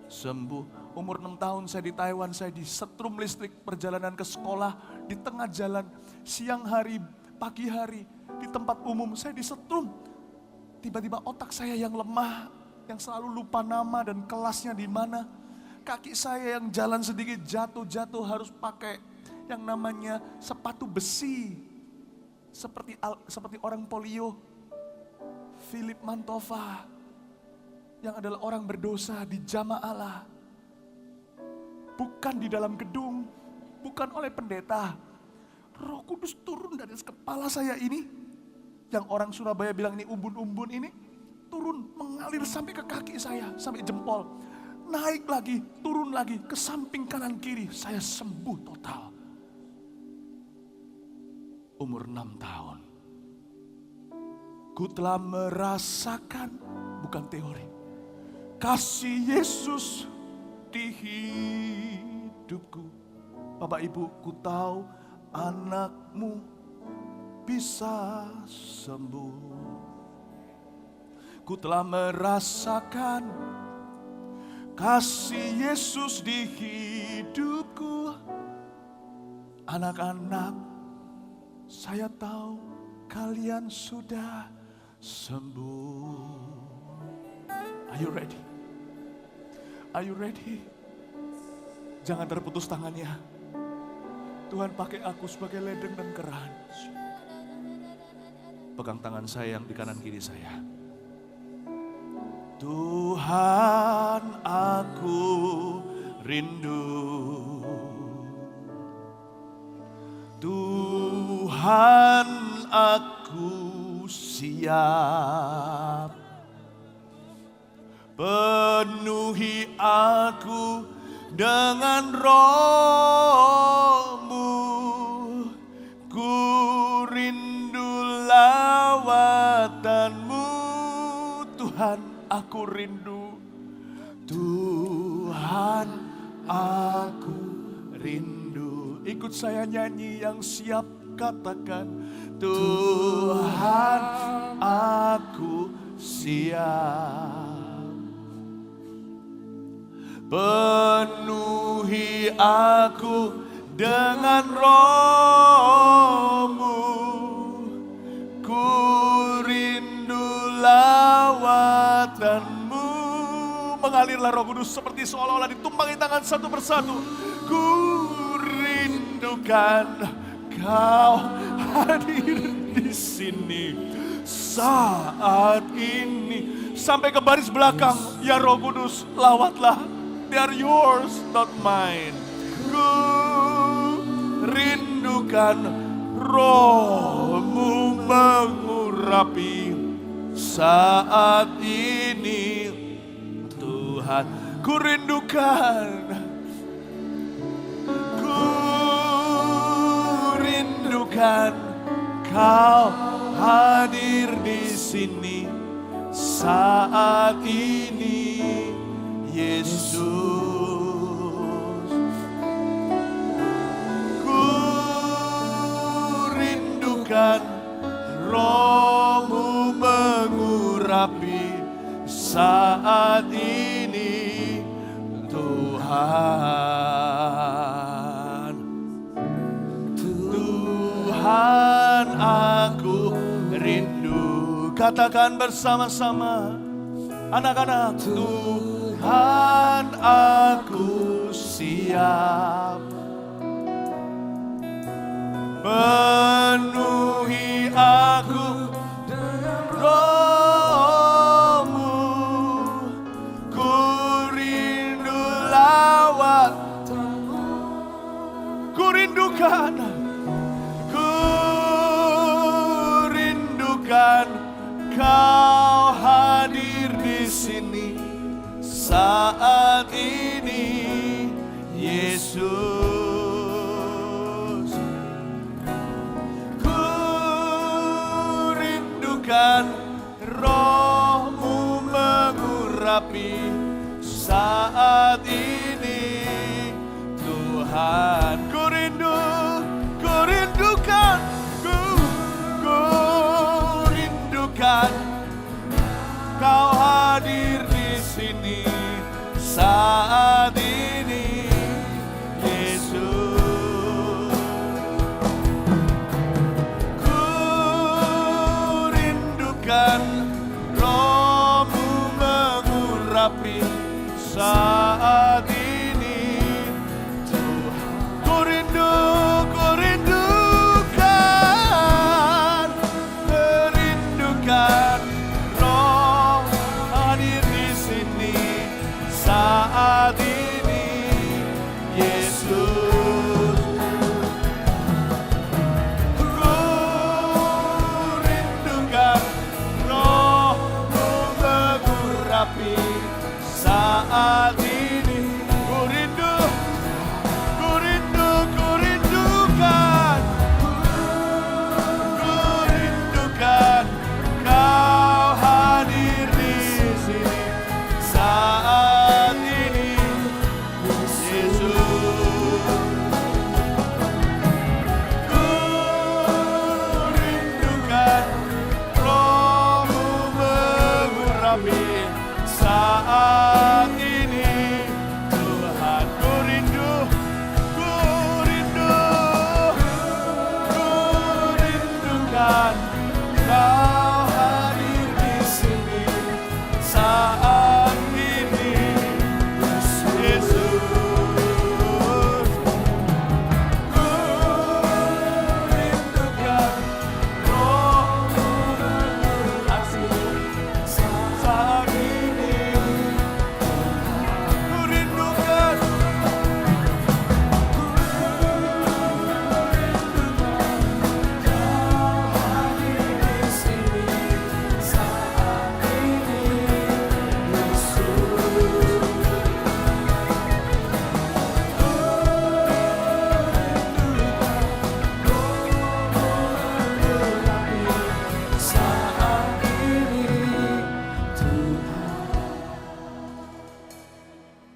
sembuh. Umur 6 tahun saya di Taiwan, saya disetrum listrik perjalanan ke sekolah. Di tengah jalan, siang hari, pagi hari, di tempat umum saya disetrum. Tiba-tiba otak saya yang lemah, yang selalu lupa nama dan kelasnya di mana. Kaki saya yang jalan sedikit jatuh-jatuh harus pakai yang namanya sepatu besi. Seperti orang polio. Philip Mantova yang adalah orang berdosa di jamaah Allah. Bukan di dalam gedung, bukan oleh pendeta. Roh Kudus turun dari kepala saya ini. Yang orang Surabaya bilang ini umbun-umbun ini. Turun mengalir sampai ke kaki saya, sampai jempol. Naik lagi, turun lagi ke samping kanan kiri. Saya sembuh total. Umur 6 tahun. Ku telah merasakan, bukan teori, kasih Yesus di hidupku. Bapak Ibu, ku tahu anakmu bisa sembuh. Ku telah merasakan kasih Yesus di hidupku. Anak-anak, saya tahu kalian sudah sembuh. Are you ready? Are you ready? Jangan terputus tangannya. Tuhan pakai aku sebagai ledeng dan keran. Pegang tangan saya yang di kanan kiri saya. Tuhan, aku rindu. Tuhan, aku siap. Penuhi aku dengan Roh-Mu. Ku rindu lawatan-Mu. Tuhan, aku rindu. Tuhan, aku rindu. Ikut saya nyanyi yang siap, katakan. Tuhan, aku siap. Penuhi aku dengan Roh-Mu. Ku rindu lawatan-Mu. Mengalirlah Roh Kudus seperti seolah-olah ditumpangi tangan satu persatu. Ku rindukan Kau hadir di sini saat ini. Sampai ke baris belakang, ya Roh Kudus, lawatlah. They are yours, not mine. Ku rindukan Roh-Mu mengurapi saat ini. Tuhan, ku rindukan rindukan Kau hadir di sini saat ini, Yesus. Ku rindukan Roh-Mu mengurapi saat ini, Tuhan. Tuhan, aku rindu. Katakan bersama-sama anak-anak. Tuhan, aku siap penuhi aku dengan Roh-Mu. Ku rindu lawat-Mu. Ku rindukan Kau hadir di sini saat ini, Yesus. Ku rindukan Roh-Mu mengurapi saat ini, Tuhan. Ku rindukan Kau hadir di sini saat ini, Yesus. Ku rindukan Roh-Mu mengurapi saat ini, Tuhan. Ku rindukan Roh hadir di sini saat ini, Yesus. Ku rindukan Roh-Mu mengurapi saat ini. Ku rindukan Kau hadir di sini saat ini, Yesus. Ku rindukan Roh-Mu mengurapi saat ini, Tuhan. Ku rindukan Kau hadir di sini saat ini, Yesus. Ku rindukan Roh-Mu mengurapi saat ini. Ku rindukan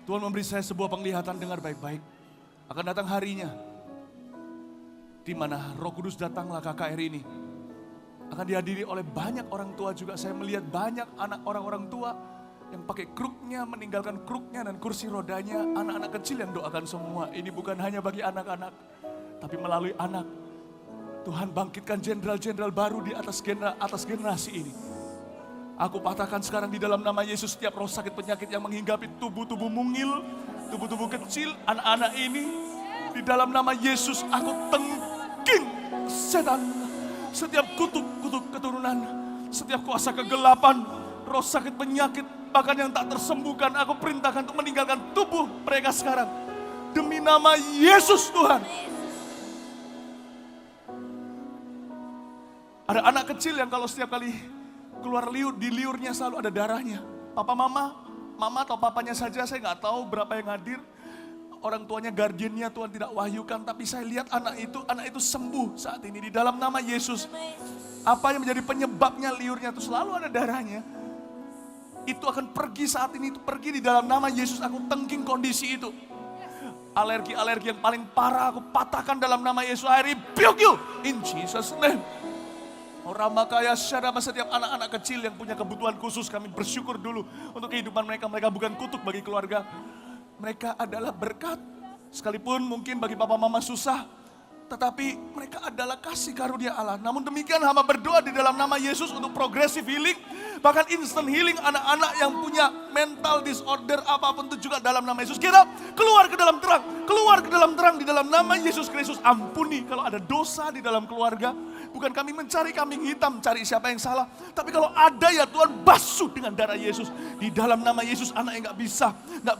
Tuhan memberi saya sebuah penglihatan, dengar baik-baik. Akan datang harinya di mana Roh Kudus datanglah KKR ini. Akan dihadiri oleh banyak orang tua juga. Saya melihat banyak anak orang-orang tua yang pakai kruknya, meninggalkan kruknya dan kursi rodanya. Anak-anak kecil yang doakan semua. Ini bukan hanya bagi anak-anak, tapi melalui anak. Tuhan bangkitkan jenderal-jenderal baru di atas generasi ini. Aku patahkan sekarang di dalam nama Yesus setiap roh sakit penyakit yang menghinggapi tubuh-tubuh mungil, tubuh-tubuh kecil, anak-anak ini. Di dalam nama Yesus aku tengking setan. Setiap kutuk-kutuk keturunan, setiap kuasa kegelapan, roh sakit penyakit, bahkan yang tak tersembuhkan, aku perintahkan untuk meninggalkan tubuh mereka sekarang. Demi nama Yesus Tuhan. Ada anak kecil yang kalau setiap kali keluar liur, di liurnya selalu ada darahnya. Papa mama atau papanya saja, saya nggak tahu berapa yang hadir. orang tuanya, guardiannya Tuhan tidak wahyukan, tapi saya lihat anak itu sembuh saat ini di dalam nama Yesus. Apa yang menjadi penyebabnya liurnya itu selalu ada darahnya, itu akan pergi saat ini, itu pergi di dalam nama Yesus. Aku tengking kondisi itu. Alergi-alergi yang paling parah aku patahkan dalam nama Yesus. I rebuke you in Jesus name. Orang makaya syarama, setiap anak-anak kecil yang punya kebutuhan khusus, kami bersyukur dulu untuk kehidupan mereka. Mereka bukan kutuk bagi keluarga, mereka adalah berkat. Sekalipun mungkin bagi papa mama susah, tetapi mereka adalah kasih karunia Allah. Namun demikian hamba berdoa di dalam nama Yesus untuk progressive healing, bahkan instant healing anak-anak yang punya mental disorder apapun itu juga dalam nama Yesus. Kita keluar ke dalam terang, keluar ke dalam terang di dalam nama Yesus Kristus. Ampuni kalau ada dosa di dalam keluarga. Bukan kami mencari kambing hitam, cari siapa yang salah. Tapi kalau ada ya Tuhan, basuh dengan darah Yesus. Di dalam nama Yesus, anak yang gak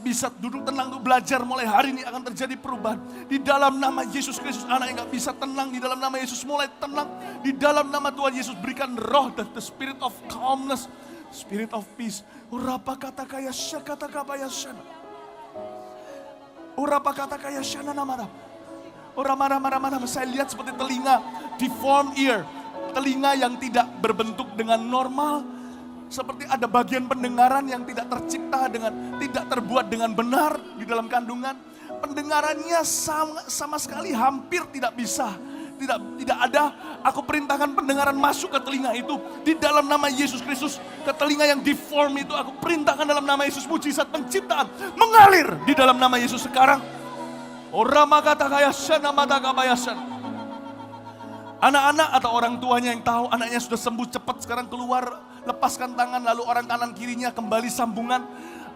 bisa duduk tenang untuk belajar, mulai hari ini akan terjadi perubahan. Di dalam nama Yesus Kristus, anak yang gak bisa tenang, di dalam nama Yesus mulai tenang. Di dalam nama Tuhan Yesus berikan roh dan the spirit of calmness, spirit of peace. Urapa kata kaya syakata kabaya syana. Urapa kata kaya syana namara. Orang marah-marah, saya lihat seperti telinga, deformed ear. Telinga yang tidak berbentuk dengan normal. Seperti ada bagian pendengaran yang tidak tercipta tidak terbuat dengan benar di dalam kandungan. Pendengarannya sama sekali hampir tidak bisa. Tidak ada. Aku perintahkan pendengaran masuk ke telinga itu. Di dalam nama Yesus Kristus. Ke telinga yang deform itu aku perintahkan dalam nama Yesus. Mujizat penciptaan mengalir di dalam nama Yesus sekarang. Anak-anak atau orang tuanya yang tahu anaknya sudah sembuh, cepat sekarang keluar, lepaskan tangan, lalu orang kanan kirinya kembali sambungan.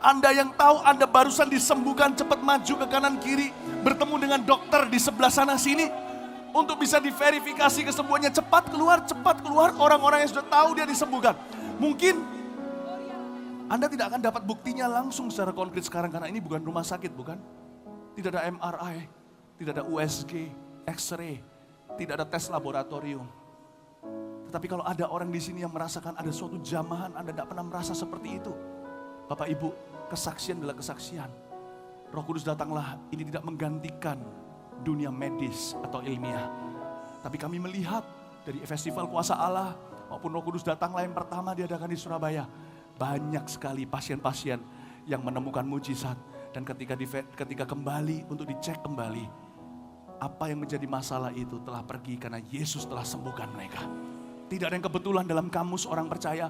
Anda yang tahu Anda barusan disembuhkan, cepat maju ke kanan kiri, bertemu dengan dokter di sebelah sana sini untuk bisa diverifikasi kesembuhannya. Cepat keluar orang-orang yang sudah tahu dia disembuhkan. Mungkin Anda tidak akan dapat buktinya langsung secara konkret sekarang karena ini bukan rumah sakit, bukan? Tidak ada MRI, tidak ada USG, X-ray, tidak ada tes laboratorium. Tetapi kalau ada orang di sini yang merasakan ada suatu jamahan, Anda tidak pernah merasa seperti itu. Bapak Ibu, kesaksian adalah kesaksian. Roh Kudus datanglah, ini tidak menggantikan dunia medis atau ilmiah. Tapi kami melihat dari festival kuasa Allah, maupun Roh Kudus datanglah yang pertama diadakan di Surabaya. Banyak sekali pasien-pasien yang menemukan mujizat. Dan ketika kembali untuk dicek kembali, apa yang menjadi masalah itu telah pergi karena Yesus telah sembuhkan mereka. Tidak ada yang kebetulan dalam kamus orang percaya.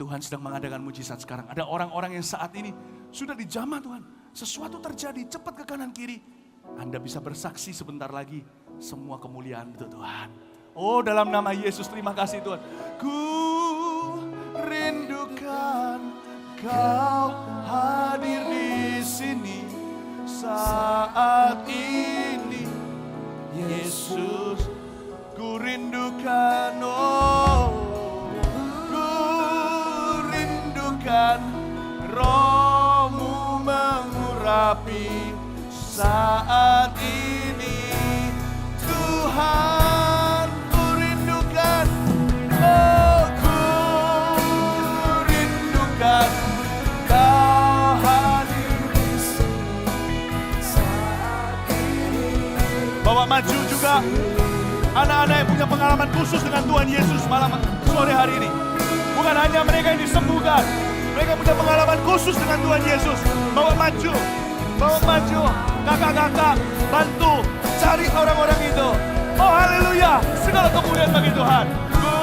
Tuhan sedang mengadakan mujizat sekarang. Ada orang-orang yang saat ini sudah dijamah Tuhan. Sesuatu terjadi, cepat ke kanan kiri. Anda bisa bersaksi sebentar lagi. Semua kemuliaan itu Tuhan. Oh, dalam nama Yesus, terima kasih Tuhan. Ku rindukan Kau hadir di sini saat ini, Yesus. Ku rindukan, oh, ku rindukan Roh-Mu mengurapi saat ini, Tuhan. Ku rindukan, oh, ku rindukan Kau hadir di sini saat ini. Bawa maju juga anak-anak yang punya pengalaman khusus dengan Tuhan Yesus malam sore hari ini. Bukan hanya mereka yang disembuhkan, mereka punya pengalaman khusus dengan Tuhan Yesus. Bawa maju, kakak-kakak, bantu cari orang-orang itu. Oh haleluya, segala kemuliaan bagi Tuhan. Ku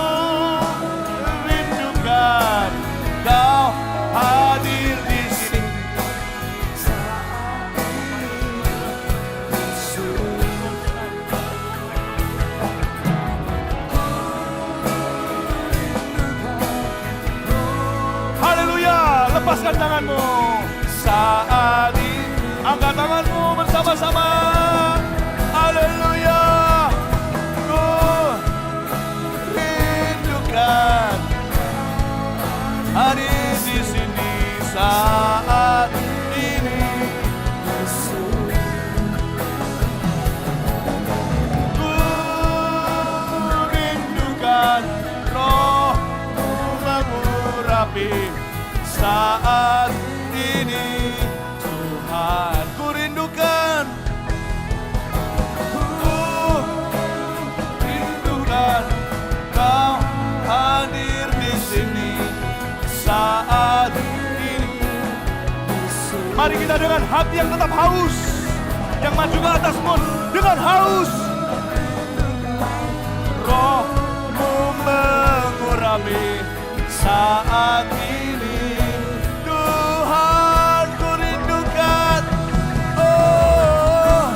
rindukan Kau hadir di sini. Haleluya, lepaskan tanganmu. Saat ini, angkat tanganmu bersama-sama. Haleluya. Ku rindukan hadir di sini saat ini. Ku rindukan Roh-Mu mengurapi saat ini, Tuhan. Ku rindukan Mari kita dengan hati yang tetap haus, yang maju ke atasmu dengan haus. Roh-Mu mengurapi saat ini. Tuhan, ku rindukan. Oh,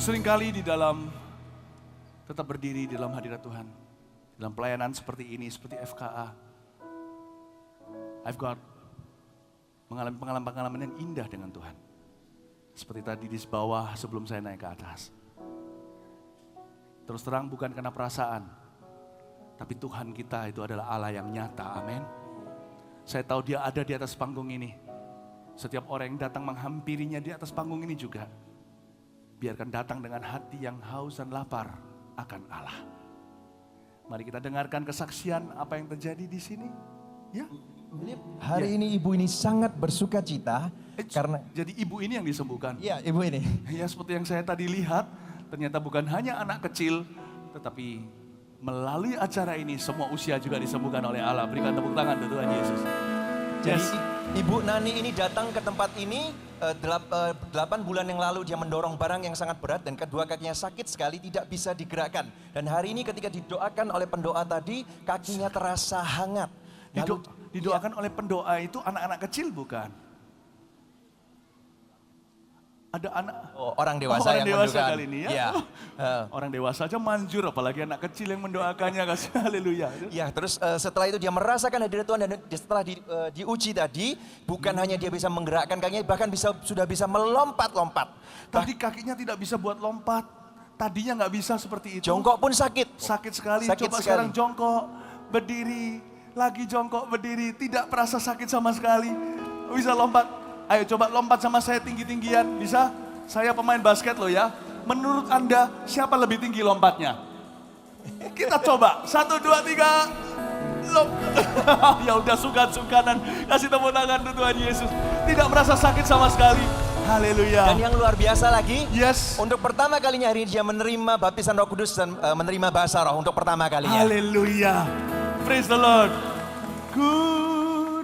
seringkali di dalam tetap berdiri di dalam hadirat Tuhan, dalam pelayanan seperti ini, seperti FKA, I've got mengalami pengalaman-pengalaman yang indah dengan Tuhan. Seperti tadi di bawah sebelum saya naik ke atas. Terus terang bukan karena perasaan, tapi Tuhan kita itu adalah Allah yang nyata, amin. Saya tahu Dia ada di atas panggung ini. Setiap orang yang datang menghampirinya di atas panggung ini juga. Biarkan datang dengan hati yang haus dan lapar akan Allah. Mari kita dengarkan kesaksian apa yang terjadi di sini. Ya. Hari ini ibu ini sangat bersuka cita karena Jadi ibu ini yang disembuhkan. ya ibu ini Ya seperti yang saya tadi lihat, ternyata bukan hanya anak kecil, tetapi melalui acara ini semua usia juga disembuhkan oleh Allah. Berikan tepuk tangan untuk Tuhan Yesus. jadi ibu Nani ini datang ke tempat ini 8 bulan yang lalu. Dia mendorong barang yang sangat berat dan kedua kakinya sakit sekali, tidak bisa digerakkan. Dan hari ini ketika didoakan oleh pendoa tadi, kakinya terasa hangat. Lalu, Didoakan oleh pendoa itu anak-anak kecil bukan? Ada anak orang dewasa orang yang dewasa mendoakan. kali ini ya. Ya. Orang dewasa aja manjur, apalagi anak kecil yang mendoakannya, kasih haleluya. Ya, terus setelah itu dia merasakan hadirat Tuhan dan setelah diuji tadi, bukan hanya dia bisa menggerakkan kakinya, bahkan sudah bisa melompat-lompat. Tadi kakinya tidak bisa buat lompat, tadinya nggak bisa seperti itu. Jongkok pun sakit. Sakit sekali, Sakit coba sekali. sekarang jongkok, berdiri, lagi jongkok, berdiri, tidak merasa sakit sama sekali. Bisa lompat. Ayo coba lompat sama saya tinggi-tinggian, bisa? Saya pemain basket loh ya. Menurut Anda siapa lebih tinggi lompatnya? Kita coba, 1, 2, 3. Ya udah sukan-sukanan, kasih tepuk tangan untuk Tuhan Yesus. Tidak merasa sakit sama sekali. Haleluya. Dan yang luar biasa lagi, Yes. untuk pertama kalinya hari ini dia menerima baptisan Roh Kudus dan menerima bahasa roh untuk pertama kalinya. Haleluya. Praise the Lord. Ku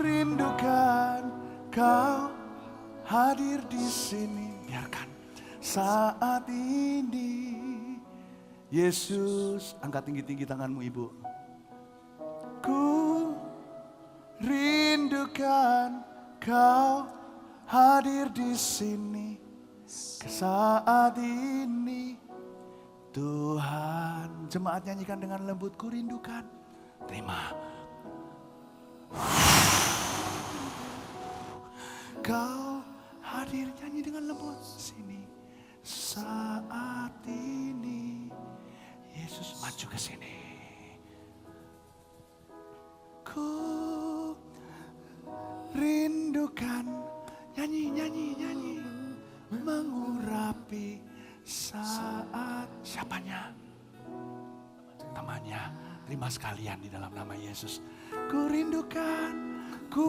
rindukan Kau hadir di sini. Biarkan saat ini Yesus, angkat tinggi-tinggi tanganmu Ibu. Ku rindukan Kau hadir di sini saat ini. Tuhan, jemaat nyanyikan dengan lembut, ku rindukan. Terima. Kau hadir, nyanyi dengan lembut sini saat ini. Yesus maju ke sini. Ku rindukan, nyanyi, nyanyi, nyanyi, mengurapi saat siapanya? Temannya, terima sekalian di dalam nama Yesus. Ku rindukan, ku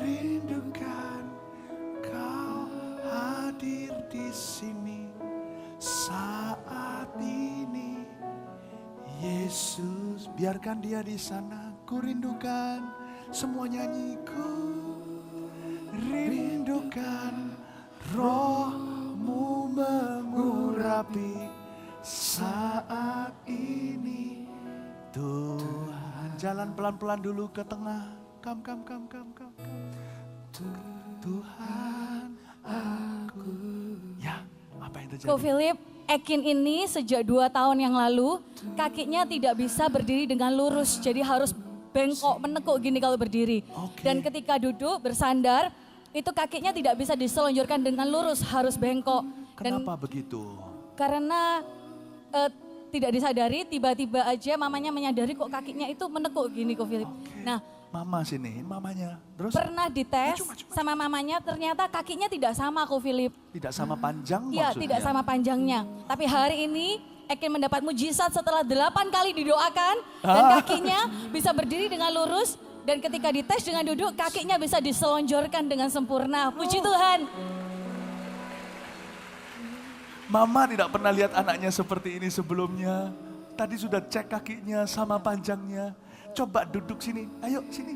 rindukan Kau hadir di sini saat ini. Yesus, biarkan Dia di sana. Ku rindukan, semua nyanyi. Ku rindukan Roh-Mu mengurapi saat ini. Tuhan, jalan pelan-pelan dulu ke tengah. Kam. Tuhan, aku. Ya, apa yang terjadi? Ko Philip, Ekin ini sejak 2 tahun yang lalu kakinya tidak bisa berdiri dengan lurus, jadi harus bengkok menekuk gini kalau berdiri. Oke. Dan ketika duduk bersandar, itu kakinya tidak bisa diselonjorkan dengan lurus, harus bengkok. Kenapa begitu? Karena tidak disadari, tiba-tiba aja mamanya menyadari kok kakinya itu menekuk gini Ko Philip. Nah, Mama sini, mamanya. Terus Pernah dites sama mamanya, ternyata kakinya tidak sama aku Philip. tidak sama panjang Iya, maksudnya. tidak sama panjangnya. Tapi hari ini Ekin mendapat mujizat setelah 8 kali didoakan dan kakinya bisa berdiri dengan lurus dan ketika dites dengan duduk kakinya bisa diselonjorkan dengan sempurna. Puji Tuhan. Mama tidak pernah lihat anaknya seperti ini sebelumnya. Tadi sudah cek kakinya sama panjangnya. Coba duduk sini, ayo sini.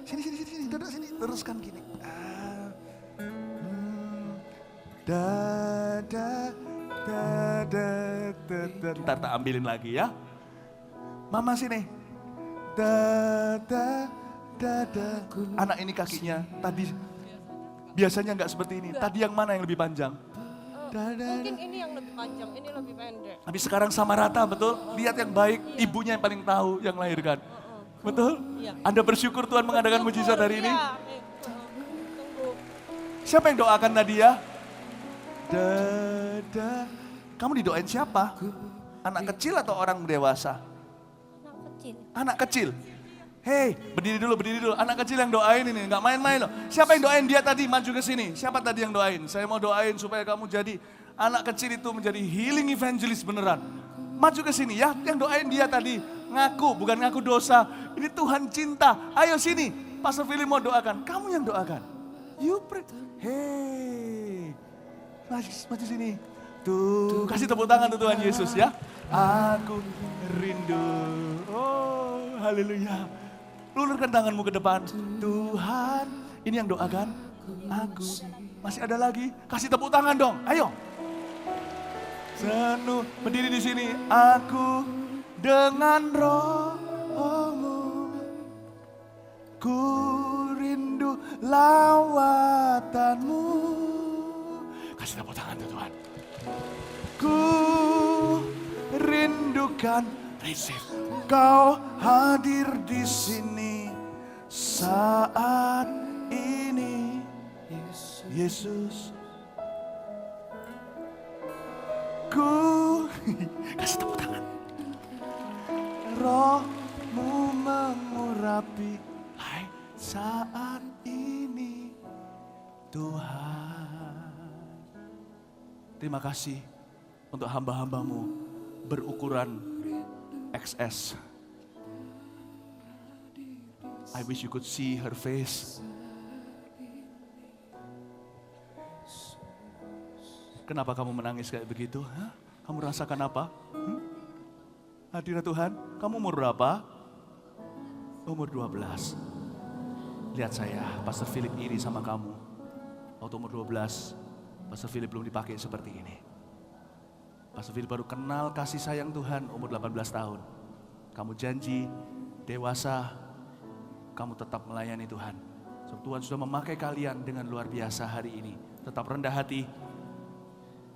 Sini, duduk sini, teruskan gini. Ntar tak ambilin lagi ya. Mama sini. Anak ini kakinya tadi biasanya nggak seperti ini. Tadi yang mana yang lebih panjang? Mungkin ini yang lebih panjang, ini lebih pendek. Tapi sekarang sama rata, betul? Lihat yang baik, ibunya yang paling tahu yang melahirkan. Betul? Iya. Anda bersyukur Tuhan mengadakan mujizat hari ini? Iya, tunggu. Siapa yang doakan Nadia? Kamu didoain siapa? Anak kecil atau orang dewasa? Anak kecil. Anak kecil. Hei, berdiri dulu. Anak kecil yang doain ini, nggak main-main loh. Siapa yang doain dia tadi? Maju ke sini. Siapa tadi yang doain? Saya mau doain supaya kamu jadi anak kecil itu menjadi healing evangelist beneran. Maju ke sini ya, yang doain dia tadi. Ngaku, bukan ngaku dosa. Ini Tuhan cinta. Ayo sini, Pastor Philip mau doakan. Kamu yang doakan. You pray. Hei, maju sini. Tuh, kasih tepuk tangan tuh Tuhan Yesus ya. Aku rindu. Oh, haleluya. Lulurkan tanganmu ke depan. Tuhan, ini yang doakan. Aku. Masih ada lagi? Kasih tepuk tangan dong. Ayo. Penuh berdiri di sini. Aku dengan rohmu. Ku rindu lawatanmu. Kasih tepuk tangan tuh Tuhan. Ku rindukan receive. Kau hadir di sini saat ini, Yesus. Ku kasih tepuk tangan. Rohmu mengurapi hai saat ini, Tuhan. Terima kasih untuk hamba-hambamu berukuran XS. I wish you could see her face. Kenapa kamu menangis kayak begitu? Hah? Kamu rasakan apa? Hadirat Tuhan, kamu umur berapa? Umur 12. Lihat saya, Pastor Philip iri sama kamu. Waktu umur 12, Pastor Philip belum dipakai seperti ini. Pastor Philip baru kenal kasih sayang Tuhan umur 18 tahun. Kamu janji, dewasa, kamu tetap melayani Tuhan. So, Tuhan sudah memakai kalian dengan luar biasa hari ini. Tetap rendah hati,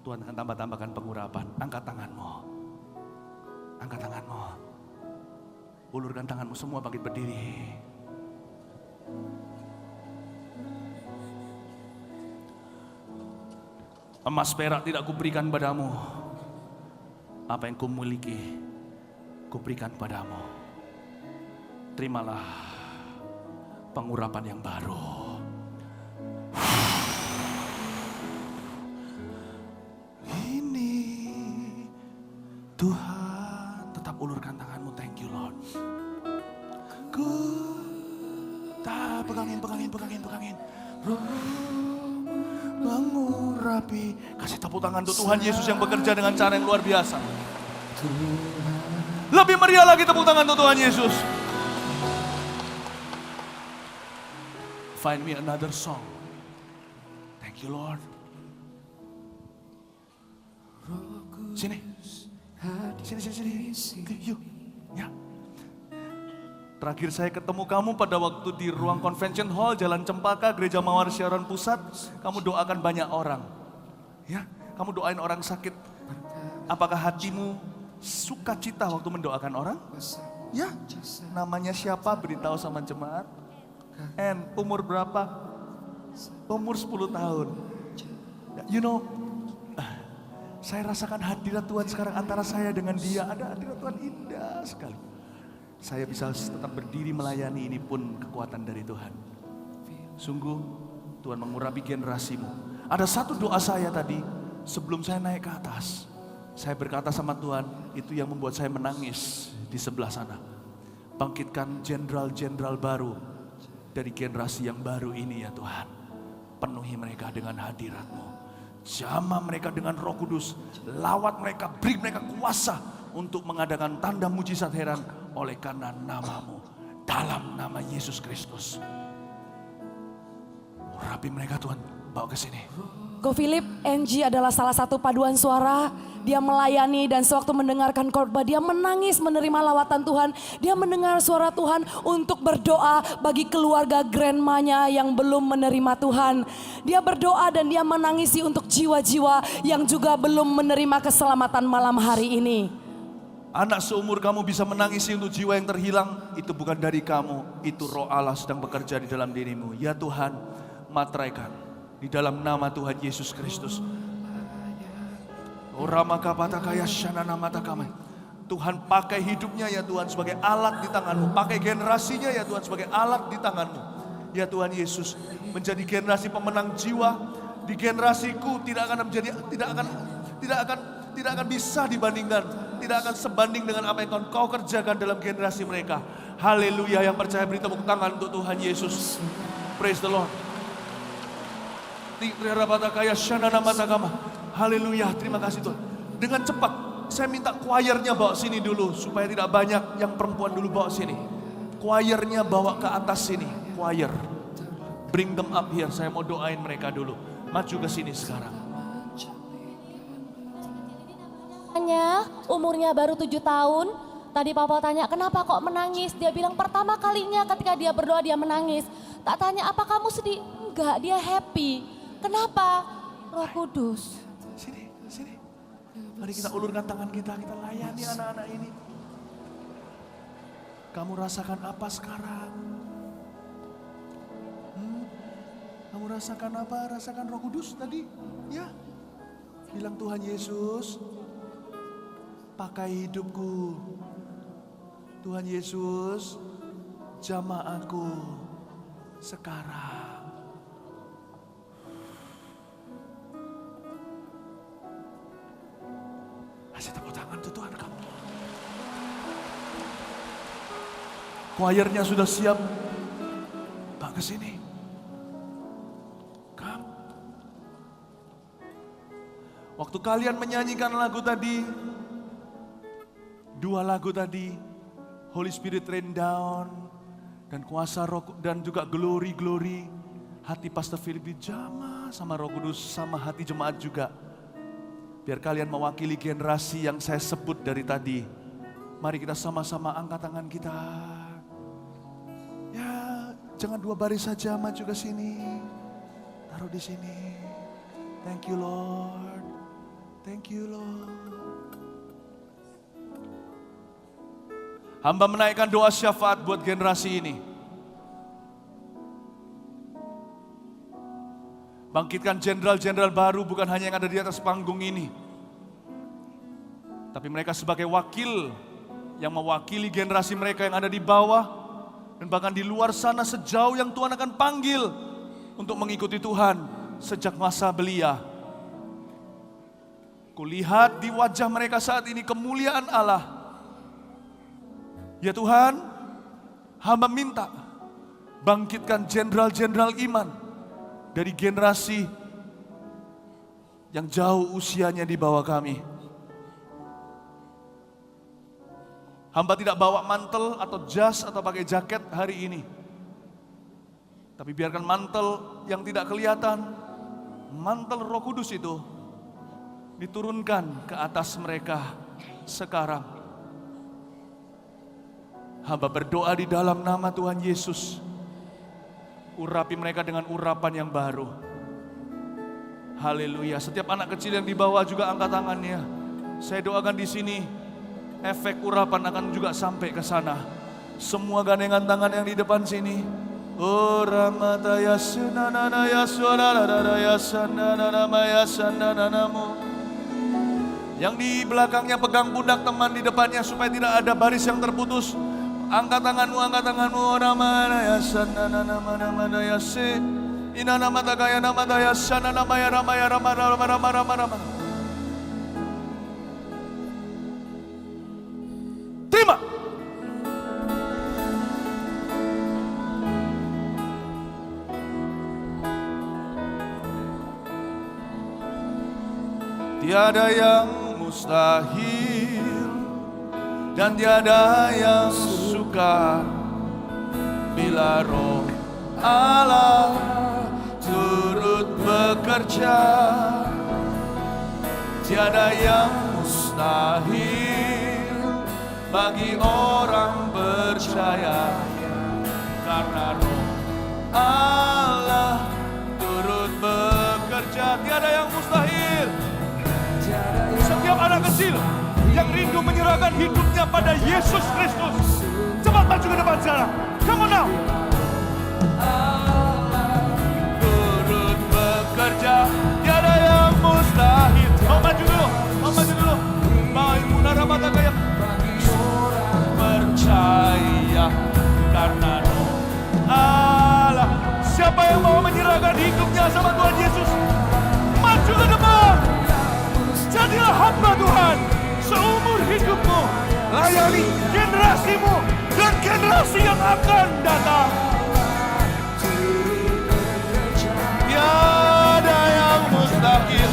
Tuhan akan tambah-tambahkan pengurapan. Angkat tanganmu. Angkat tanganmu. Ulurkan tanganmu semua bangkit berdiri. Emas perak tidak kuberikan padamu. Apa yang kumiliki, kuberikan padamu. Terimalah pengurapan yang baru. Ini Tuhan, tetap ulurkan tanganmu. Thank you Lord. Ku tak pegangin. Mengurapi. Kasih tepuk tangan untuk Tuhan Yesus yang bekerja dengan cara yang luar biasa. Lebih meriah lagi tepuk tangan untuk Tuhan Yesus. Find me another song. Thank you Lord. Sini. Yuk. Ya. Terakhir saya ketemu kamu pada waktu di ruang convention hall Jalan Cempaka, Gereja Mawar Siaran Pusat. Kamu doakan banyak orang. Ya, kamu doain orang sakit. Apakah hatimu sukacita waktu mendoakan orang? Ya, namanya siapa? Beritahu sama jemaat. Umur berapa? Umur 10 tahun. You know, saya rasakan hadirat Tuhan sekarang antara saya dengan dia. Ada hadirat Tuhan indah sekali. saya bisa tetap berdiri melayani, ini pun kekuatan dari Tuhan. Sungguh Tuhan mengurapi generasimu. Ada satu doa saya tadi sebelum saya naik ke atas. Saya berkata sama Tuhan, itu yang membuat saya menangis di sebelah sana. Bangkitkan jenderal-jenderal baru dari generasi yang baru ini ya Tuhan. Penuhi mereka dengan hadirat-Mu. Jamah mereka dengan Roh Kudus. Lawat mereka, beri mereka kuasa untuk mengadakan tanda mujizat heran oleh karena nama-Mu. Dalam nama Yesus Kristus. Urapi mereka Tuhan, bawa ke sini. Ko Philip, NG adalah salah satu paduan suara. Dia melayani dan sewaktu mendengarkan khotbah dia menangis menerima lawatan Tuhan. Dia mendengar suara Tuhan untuk berdoa bagi keluarga grandmanya yang belum menerima Tuhan. Dia berdoa dan dia menangisi untuk jiwa-jiwa yang juga belum menerima keselamatan malam hari ini. Anak seumur kamu bisa menangisi untuk jiwa yang terhilang, itu bukan dari kamu, itu Roh Allah sedang bekerja di dalam dirimu. Ya Tuhan, materaikan di dalam nama Tuhan Yesus Kristus. Tuhan pakai hidupnya ya Tuhan sebagai alat di tanganmu. Pakai generasinya ya Tuhan sebagai alat di tanganmu. Ya Tuhan Yesus, menjadi generasi pemenang jiwa. Di generasiku tidak akan bisa dibandingkan. Tidak akan sebanding dengan apa yang Kau kerjakan dalam generasi mereka. Haleluya, yang percaya beri tepuk tangan untuk Tuhan Yesus. Praise the Lord. Haleluya, terima kasih Tuhan. Dengan cepat, saya minta choirnya bawa sini dulu. Supaya tidak banyak yang perempuan dulu bawa sini. Choirnya bawa ke atas sini, choir. Bring them up here, saya mau doain mereka dulu. Maju ke sini sekarang. Umurnya baru 7 tahun. Tadi Papa tanya kenapa kok menangis. Dia bilang pertama kalinya ketika dia berdoa dia menangis. Tak tanya apa kamu sedih? Enggak, dia happy. Kenapa? Roh Kudus. Sini. Mari kita ulurkan tangan kita layani anak-anak ini. Kamu rasakan apa sekarang? Kamu rasakan apa? Rasakan Roh Kudus tadi? Ya. Bilang Tuhan Yesus, pakai hidupku. Tuhan Yesus, jamah aku sekarang. Kasih tepuk tangan untuk Tuhan kamu. Choirnya sudah siap. Pak ke sini. Come. Waktu kalian menyanyikan lagu tadi, 2 lagu tadi, Holy Spirit rain down, dan kuasa Roh dan juga glory, hati Pastor Philip dijamah sama Roh Kudus, sama hati jemaat juga. Biar kalian mewakili generasi yang saya sebut dari tadi. Mari kita sama-sama angkat tangan kita. Ya, jangan 2 baris saja, maju ke sini. Taruh di sini. Thank you Lord. Thank you Lord. Hamba menaikkan doa syafaat buat generasi ini. Bangkitkan jenderal-jenderal baru bukan hanya yang ada di atas panggung ini. Tapi mereka sebagai wakil yang mewakili generasi mereka yang ada di bawah. Dan bahkan di luar sana sejauh yang Tuhan akan panggil untuk mengikuti Tuhan sejak masa belia. Kulihat di wajah mereka saat ini kemuliaan Allah. Ya Tuhan, hamba minta bangkitkan jenderal-jenderal iman dari generasi yang jauh usianya di bawah kami. Hamba tidak bawa mantel atau jas atau pakai jaket hari ini. Tapi biarkan mantel yang tidak kelihatan, mantel Roh Kudus itu diturunkan ke atas mereka sekarang. Hamba berdoa di dalam nama Tuhan Yesus. Urapi mereka dengan urapan yang baru. Haleluya. Setiap anak kecil yang di bawah juga angkat tangannya. Saya doakan di sini, efek urapan akan juga sampai ke sana. Semua gandengan tangan yang di depan sini. Oh ramataya sunanana ya suarara ya sanana maya sananamu. Yang di belakangnya pegang pundak teman di depannya supaya tidak ada baris yang terputus. Angkat tanganmu, Ramana ya sana nama ya se. Ina nama tagaya nama daya sana nama ya rama. Terima. Tiada yang mustahil dan tiada yang sukar bila Roh Allah turut bekerja. Tiada yang mustahil bagi orang percaya karena Roh Allah turut bekerja. Tiada yang mustahil. Setiap anak kecil yang rindu menyerahkan hidupnya pada Yesus Kristus, cepat maju ke depan sana. Come on now. Turut bekerja, tiada yang mustahil. Mau maju dulu. Maimunah mata kayak percaya karena Roh Allah. Siapa yang mau menyerahkan hidupnya sama Tuhan Yesus, maju ke depan. Jadilah hamba Tuhan seumur hidupmu. Layani generasimu dan generasi yang akan datang. Tiada yang mustahil.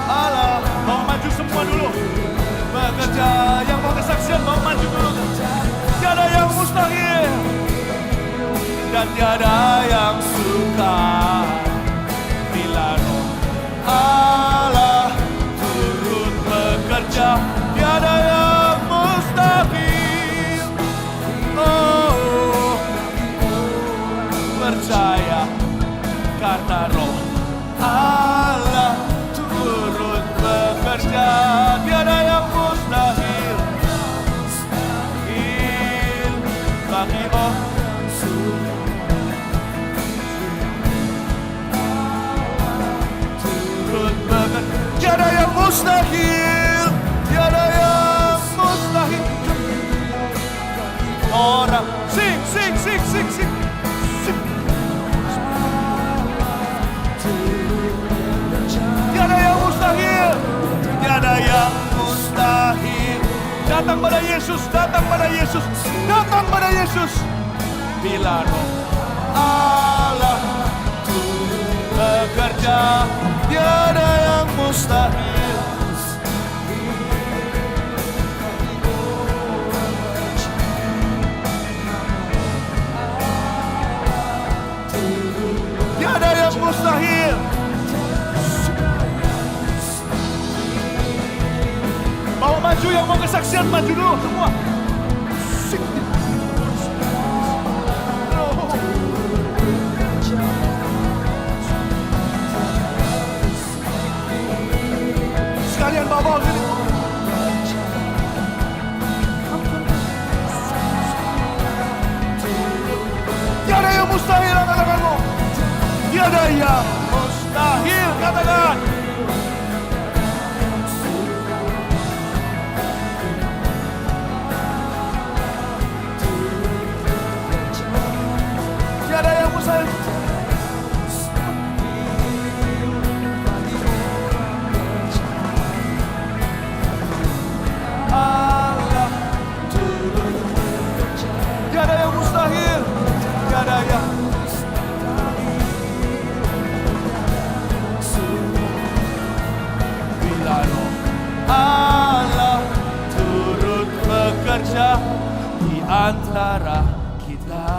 Allah, mau maju semua dulu. Bekerja, yang mau kesaksian mau maju dulu. Tiada yang mustahil dan tiada yang sukar bila Roh Allah turut bekerja. Tiada yang mustahil. Oh, percaya karena Roh Allah turut bekerja. Tiada yang mustahil bagi orang. Tiada yang mustahil, tiada yang mustahil. Orang sing. Tiada yang mustahil, tiada yang mustahil. Datang pada Yesus, datang pada Yesus, datang pada Yesus. Bila Roh Allah bekerja, tiada yang mustahil. Tiada yang mustahil. Mau maju, yang mau kesaksian maju dulu semua. Sekalian bawa sini. Tiada yang mustahil, katakanmu. Tiada yang mustahil, katakan. Tiada yang mustahil. Allah turut bekerja. Tiada yang mustahil, tiada yang bila Roh Allah turut bekerja di antara kita.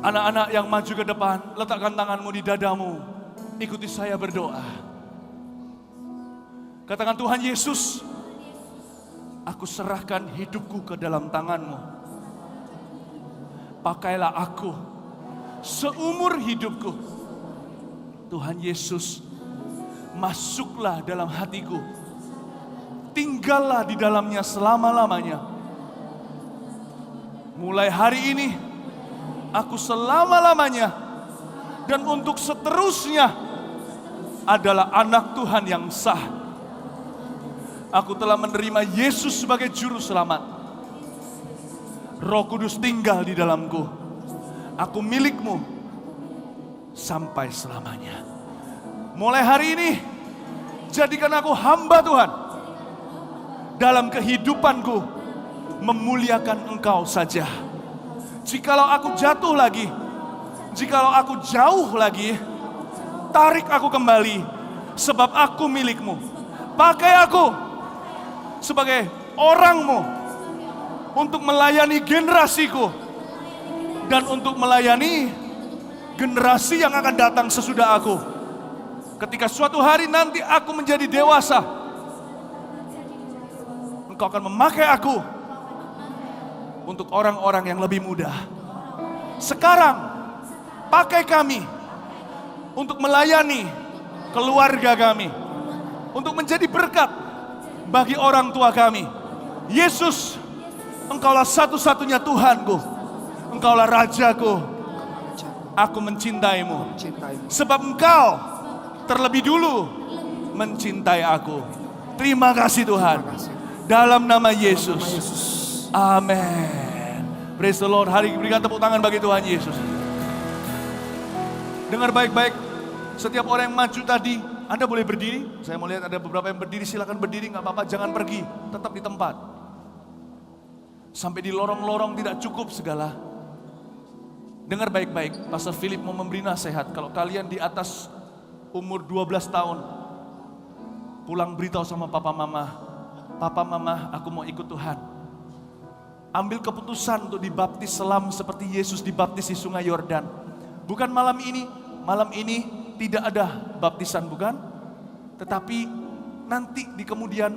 Anak-anak yang maju ke depan, letakkan tanganmu di dadamu. Ikuti saya berdoa. Katakan, Tuhan Yesus, aku serahkan hidupku ke dalam tangan-Mu. Pakailah aku seumur hidupku. Tuhan Yesus, masuklah dalam hatiku. Tinggallah di dalamnya selama-lamanya. Mulai hari ini, aku selama-lamanya Dan untuk seterusnya adalah anak Tuhan yang sah. Aku telah menerima Yesus sebagai juru selamat. Roh Kudus tinggal di dalamku. Aku milikmu sampai selamanya. Mulai hari ini, jadikan aku hamba Tuhan. Dalam kehidupanku, memuliakan Engkau saja. Jikalau aku jatuh lagi, jikalau aku jauh lagi, tarik aku kembali, sebab aku milikmu. Pakai aku sebagai orangmu untuk melayani generasiku dan untuk melayani generasi yang akan datang sesudah aku. Ketika suatu hari nanti aku menjadi dewasa, Engkau akan memakai aku untuk orang-orang yang lebih muda. Sekarang pakai kami untuk melayani keluarga kami, untuk menjadi berkat bagi orang tua kami. Yesus, Engkaulah satu-satunya Tuhanku, Engkaulah Rajaku. Aku mencintaimu, sebab Engkau terlebih dulu mencintai aku. Terima kasih Tuhan, dalam nama Yesus. Amin. Praise the Lord. Hari berikan tepuk tangan bagi Tuhan Yesus. Dengar baik-baik, setiap orang yang maju tadi, Anda boleh berdiri. Saya mau lihat ada beberapa yang berdiri, silakan berdiri, nggak apa-apa, jangan pergi, tetap di tempat. Sampai di lorong-lorong tidak cukup segala. Dengar baik-baik, Pastor Philip mau memberi nasihat. Kalau kalian di atas umur 12 tahun, pulang beritahu sama papa mama, papa mama aku mau ikut Tuhan. Ambil keputusan untuk dibaptis selam seperti Yesus dibaptis di sungai Yordan. Bukan malam ini tidak ada baptisan, bukan? Tetapi nanti di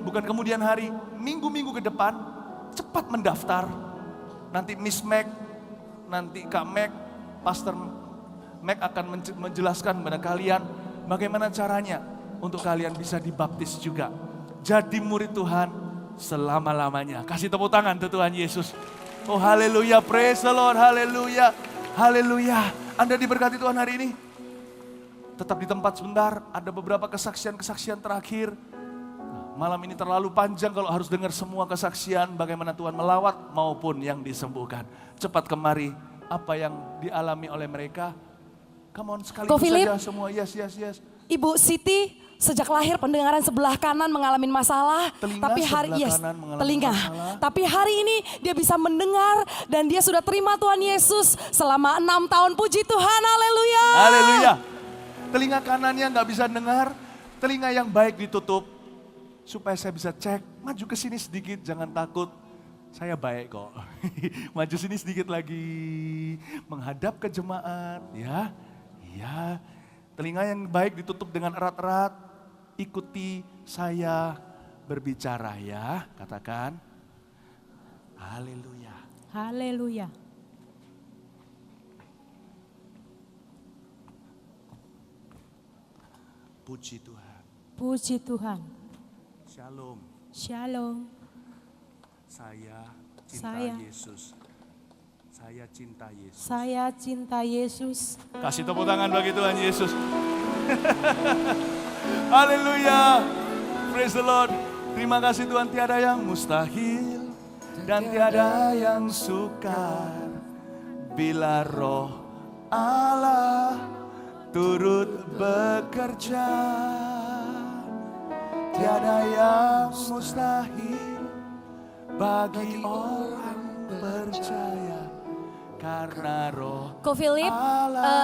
bukan kemudian hari, minggu-minggu ke depan, cepat mendaftar. Nanti Miss Mac, nanti Kak Mac, Pastor Mac akan menjelaskan kepada kalian bagaimana caranya untuk kalian bisa dibaptis juga. Jadi murid Tuhan selama-lamanya. Kasih tepuk tangan untuk Tuhan Yesus. Oh haleluya, praise the Lord, haleluya, haleluya. Anda diberkati Tuhan hari ini. Tetap di tempat sebentar, ada beberapa kesaksian-kesaksian terakhir. Malam ini terlalu panjang kalau harus dengar semua kesaksian bagaimana Tuhan melawat maupun yang disembuhkan. Cepat kemari, apa yang dialami oleh mereka. Come on, sekaligus saja semua, yes. Ibu Siti sejak lahir pendengaran sebelah kanan mengalami masalah, tapi hari ini dia bisa mendengar dan dia sudah terima Tuhan Yesus selama 6 tahun. Puji Tuhan, haleluya. Haleluya. Telinga kanannya nggak bisa dengar, telinga yang baik ditutup supaya saya bisa cek. Maju ke sini sedikit, jangan takut. Saya baik kok. Maju sini sedikit lagi, menghadap ke jemaat, ya. Iya. Telinga yang baik ditutup dengan erat-erat. Ikuti saya berbicara ya, katakan haleluya. Haleluya. Puji Tuhan. Puji Tuhan. Shalom. Shalom. Saya cinta Yesus. Saya cinta Yesus. Saya cinta Yesus. Kasih tepuk tangan bagi Tuhan Yesus. Haleluya. Praise the Lord. Terima kasih Tuhan, tiada yang mustahil dan tiada yang sukar bila Roh Allah turut bekerja. Tiada yang mustahil bagi orang percaya. Karena Roh Ko Philip,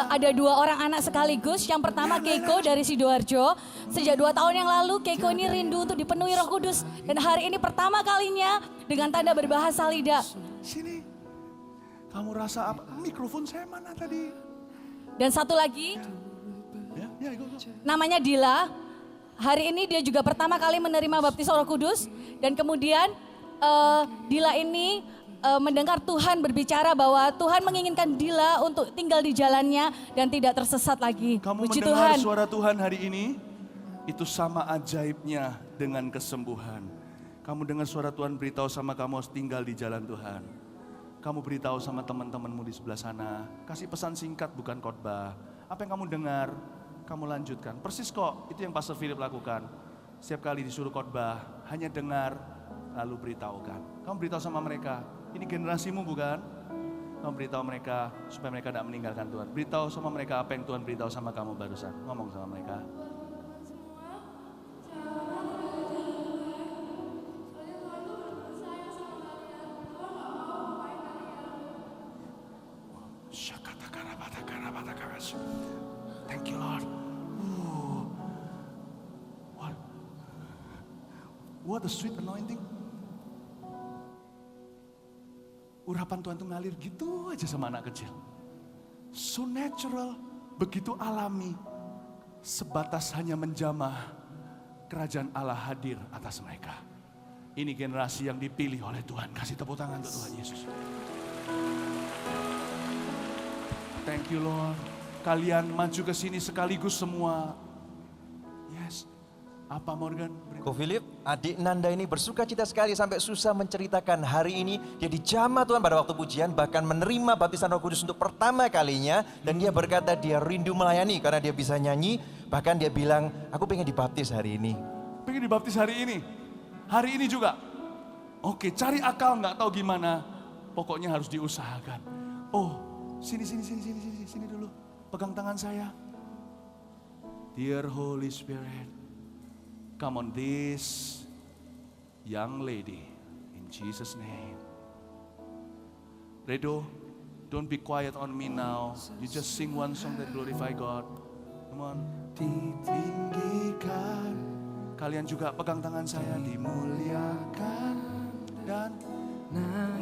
ada 2 orang anak sekaligus. Yang pertama Keiko dari Sidoarjo. Sejak 2 tahun yang lalu Keiko ini rindu untuk dipenuhi Roh Kudus. Dan hari ini pertama kalinya dengan tanda berbahasa lidah. Sini, kamu rasa apa? Mikrofon saya mana tadi? Dan satu lagi, Go. namanya Dila. Hari ini dia juga pertama kali menerima baptis Roh Kudus. Dan kemudian Dila ini mendengar Tuhan berbicara bahwa Tuhan menginginkan Dila untuk tinggal di jalannya dan tidak tersesat lagi. Kamu Puji mendengar Tuhan. suara Tuhan hari ini, itu sama ajaibnya dengan kesembuhan. Kamu dengar suara Tuhan beritahu sama kamu harus tinggal di jalan Tuhan. Kamu beritahu sama teman-temanmu di sebelah sana, kasih pesan singkat bukan khotbah. Apa yang kamu dengar, kamu lanjutkan. Persis kok, itu yang Pastor Philip lakukan. Setiap kali disuruh khotbah, hanya dengar, lalu beritahukan. Kamu beritahu sama mereka, ini generasimu bukan? Kamu beritahu mereka supaya mereka tidak meninggalkan Tuhan. Beritahu sama mereka apa yang Tuhan beritahu sama kamu barusan. Ngomong sama mereka. Thank you Lord. What a sweet anointing. Urapan Tuhan itu ngalir gitu aja sama anak kecil. So natural, begitu alami. Sebatas hanya menjamah, kerajaan Allah hadir atas mereka. Ini generasi yang dipilih oleh Tuhan. Kasih tepuk tangan untuk Tuhan Yesus. Thank you Lord. Kalian maju ke sini sekaligus semua. Yes. Apa Morgan? Ko Philip, adik Nanda ini bersuka cita sekali sampai susah menceritakan hari ini dia dijamah Tuhan pada waktu pujian, bahkan menerima baptisan Roh Kudus untuk pertama kalinya, dan dia berkata dia rindu melayani karena dia bisa nyanyi, bahkan dia bilang aku pengen dibaptis hari ini. Pengen dibaptis hari ini? Hari ini juga? Oke, cari akal nggak tahu gimana, pokoknya harus diusahakan. Oh, sini dulu, pegang tangan saya. Dear Holy Spirit, come on this young lady in Jesus' name. Redo, don't be quiet on me now. You just sing one song that glorify God. Come on. Ditinggikan. Kalian juga pegang tangan saya. Dimuliakan dan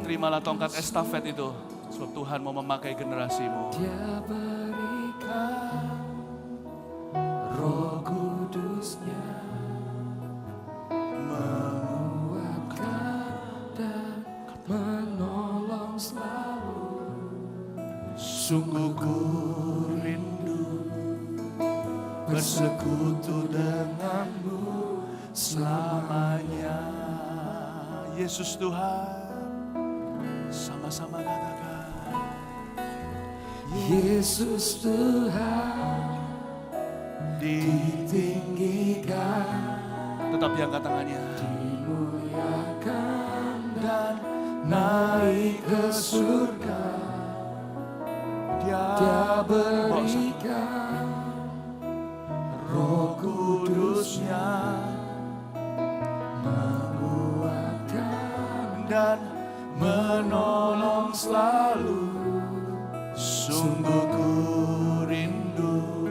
terimalah tongkat estafet itu. Sebab Tuhan mau memakai generasimu. Dia berikan Roh Kudusnya, menolong selalu. Sungguh ku rindu bersekutu denganmu selamanya. Yesus Tuhan, sama-sama katakan. Yesus Tuhan, ditinggikan. Tetap diangkat tangannya. Dimuliakan dan naik ke surga. Dia berikan Roh Kudusnya, menguatkan dan menolong selalu. Sungguh ku rindu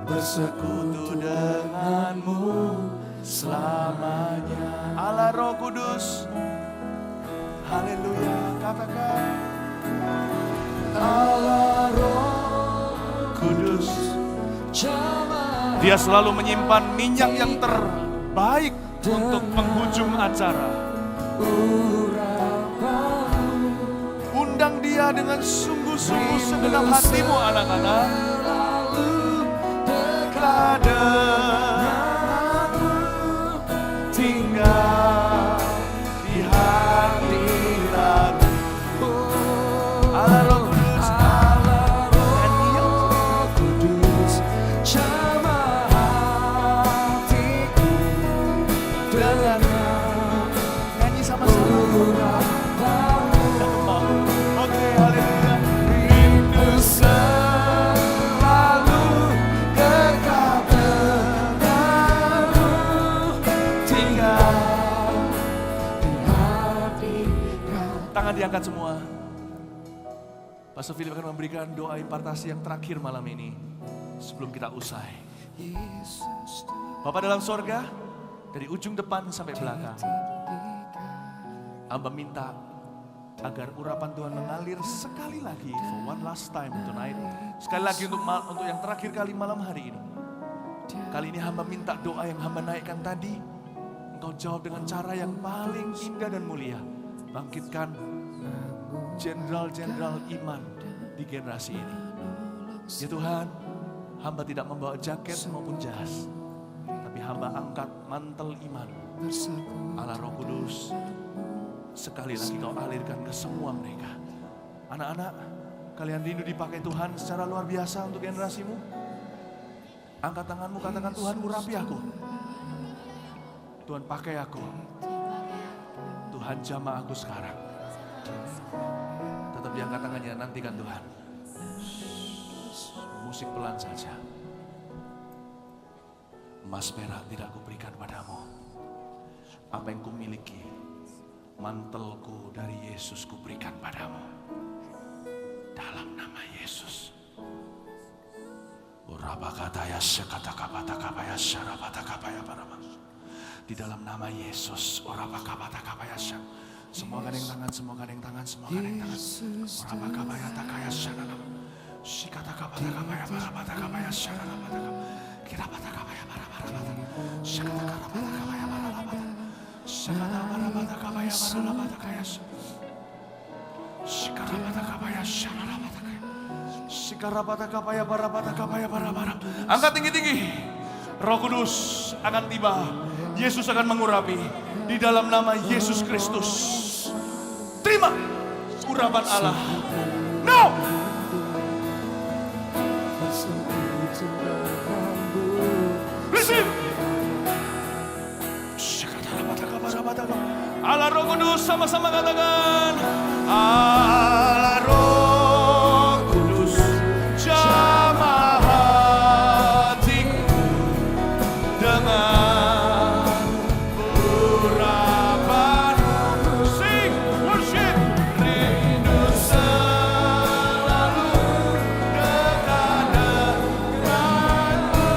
bersekutu denganmu selamanya. Allah Roh Kudus, haleluya, katakan. Allah Roh Kudus, Dia selalu menyimpan minyak yang terbaik untuk penghujung acara. Undang Dia dengan sungguh-sungguh segenap hatimu, anak-anak. Denganmu tinggal di hadirat-Mu. Allah Roh Kudus, Allah Roh Kudus, jamah hatiku denganmu. Nyanyi sama-sama. Oke, haleluya. Rindu selalu kekal denganmu, tinggal di hadirat. Tangan diangkat semua. Pastor Philip akan memberikan doa impartasi yang terakhir malam ini sebelum kita usai. Bapa dalam sorga, dari ujung depan sampai belakang, Hamba minta agar urapan Tuhan mengalir sekali lagi, for one last time tonight. Sekali lagi untuk yang terakhir kali malam hari ini. Kali ini hamba minta doa yang hamba naikkan tadi, Engkau jawab dengan cara yang paling indah dan mulia. Bangkitkan jenderal-jenderal iman di generasi ini. Ya Tuhan, hamba tidak membawa jaket maupun jas, tapi hamba angkat mantel iman. Allah Roh Kudus, sekali lagi Kau alirkan ke semua mereka. Anak-anak, Kalian rindu dipakai Tuhan secara luar biasa untuk generasimu? Angkat tanganmu, katakan, Tuhan urapi aku. Tuhan pakai aku. Tuhan jamah aku sekarang. Tetap diangkat tangannya, nantikan Tuhan. Musik pelan saja. Emas perak tidak kuberikan padamu. Apa yang kumiliki, mantelku dari Yesus kuberikan padamu. Dalam nama Yesus. Di dalam nama Yesus. Semua gandeng tangan, semua gandeng tangan, semua gandeng tangan. Angkat tinggi-tinggi. Roh Kudus akan tiba. Yesus akan mengurapi di dalam nama Yesus Kristus. Terima urapan Allah. No. Receive. Allah Roh Kudus, sama-sama katakan. Allah Roh Kudus, jamah hatiku dengan urapan-Mu. Sing, worship. Rindu selalu dekat denganmu,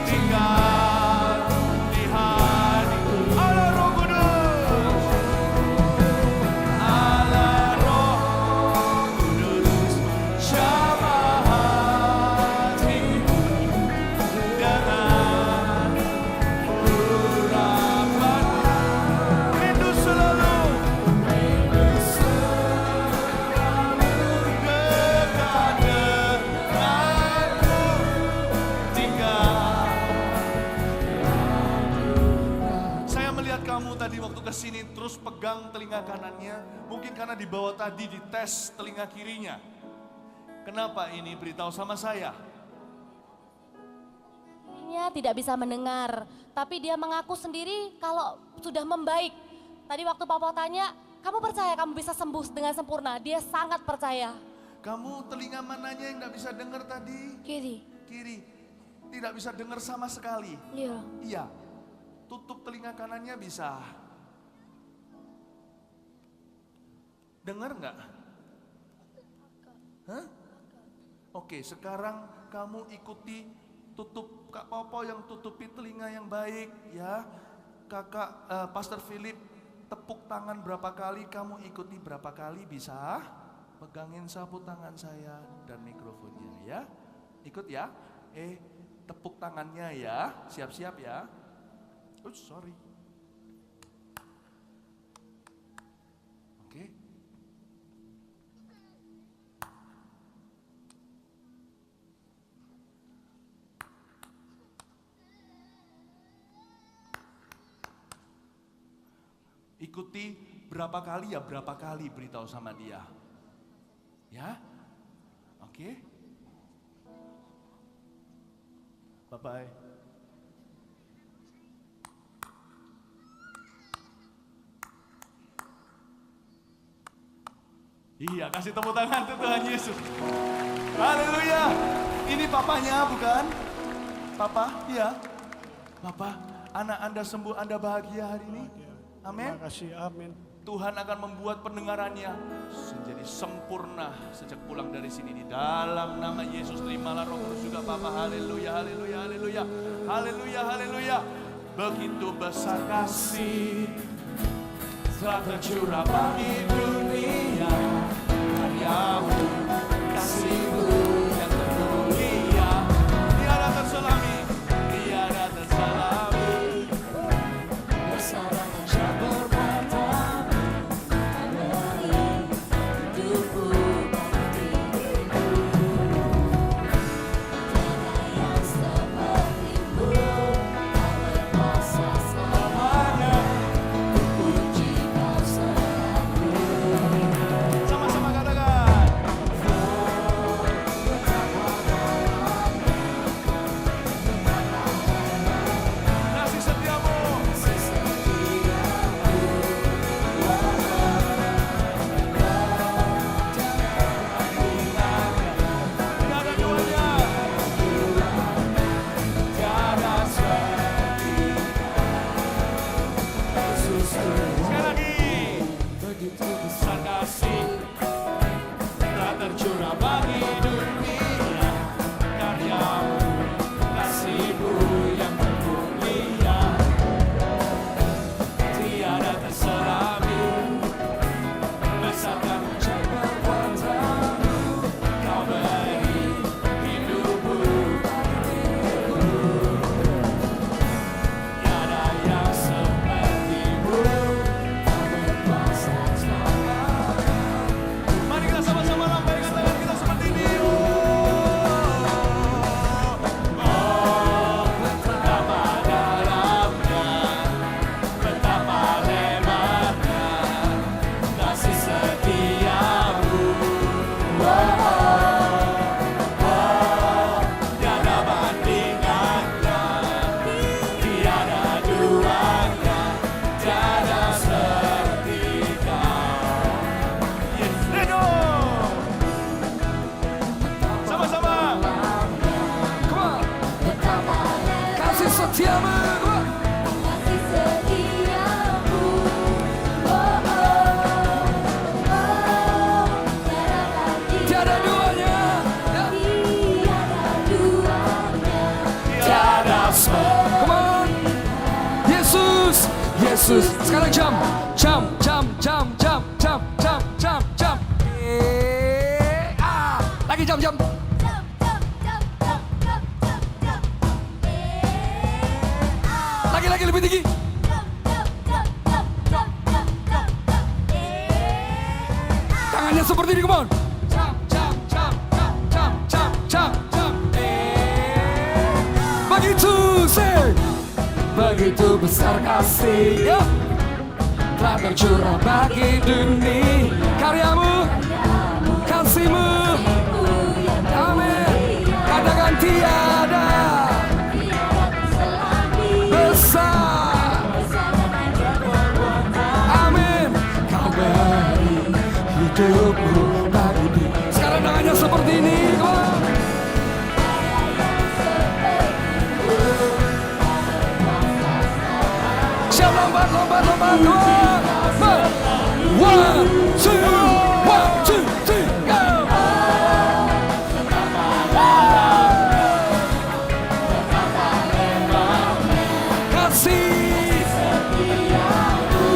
tinggal di hatiku. Allah Roh Kudus, Allah Roh Kudus, jamah hatiku dengan urapan-Mu. Rindu selalu dekat denganmu, tinggal. Saya melihat kamu tadi waktu kesini terus pegang telinga kanannya. Mungkin karena di bawah tadi dites telinga kirinya. Kenapa ini? Beritahu sama saya. Dia tidak bisa mendengar, tapi dia mengaku sendiri kalau sudah membaik. Tadi waktu Papa tanya, kamu percaya kamu bisa sembuh dengan sempurna? Dia sangat percaya. Kamu telinga mananya yang tidak bisa dengar tadi? Kiri. Kiri. Tidak bisa dengar sama sekali. Iya. Iya. Tutup telinga kanannya bisa. Dengar nggak? Hah? Oke, sekarang kamu ikuti tutup Kak Popo yang tutupi telinga yang baik ya. Kakak Pastor Philip tepuk tangan berapa kali, kamu ikuti berapa kali bisa. Pegangin sapu tangan saya dan mikrofonnya ya. Ikut ya. Tepuk tangannya ya. Siap-siap ya. Sorry. Oke. Ikuti berapa kali ya, berapa kali beritahu sama dia. Ya? Oke. Bye-bye. Iya, kasih tepuk tangan untuk Tuhan Yesus. Haleluya. Ini papanya bukan? Papa, iya. Papa, anak Anda sembuh, Anda bahagia hari ini. Amin. Terima kasih, amin. Tuhan akan membuat pendengarannya menjadi sempurna sejak pulang dari sini. Di dalam nama Yesus, terimalah Roh Kudus juga Papa. Haleluya, haleluya, haleluya. Haleluya, haleluya. Begitu besar kasih telah tercurah bagi dunia. Karyamu, kasihmu yang termulia, tiada terselami, tiada terselami. Bersama mencampur matamu, memenuhi hidupku dan diriku. Tiada yang sepertimu, tak berkuasa selamanya. Puji kau selalu. Sama-sama katakan. Yesus. Sekarang jam. Lagi jam. Lagi lebih tinggi. Tangannya seperti ini, come on. Begitu besar kasih telah tercurah bagi dunia. Karyamu, kasihmu, amin. Katakan tiada besar, amin. Kau beri hidupmu bagi dia. Sekarang tangannya seperti ini, come on. Lompat, one, two, three, go! Kasih setiamu,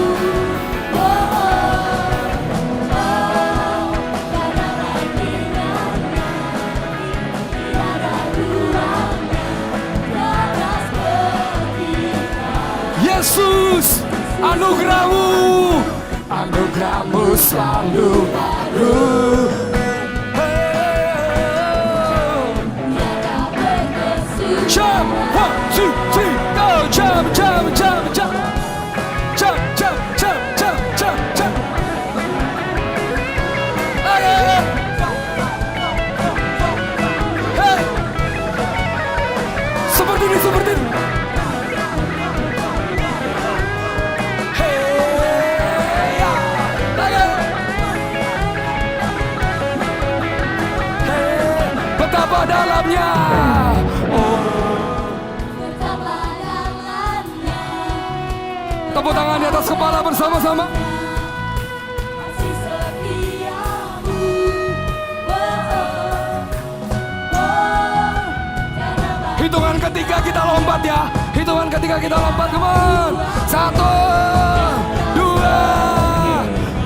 Yesus, anugerahmu selalu baru. Jump, 1, 2, 3, go! Jump. Hey! Seperti ini. Betapa dalamnya, tepuk tangan di atas kepala bersama-sama. Hitungan ketiga kita lompat ya. Come on. 1, 2,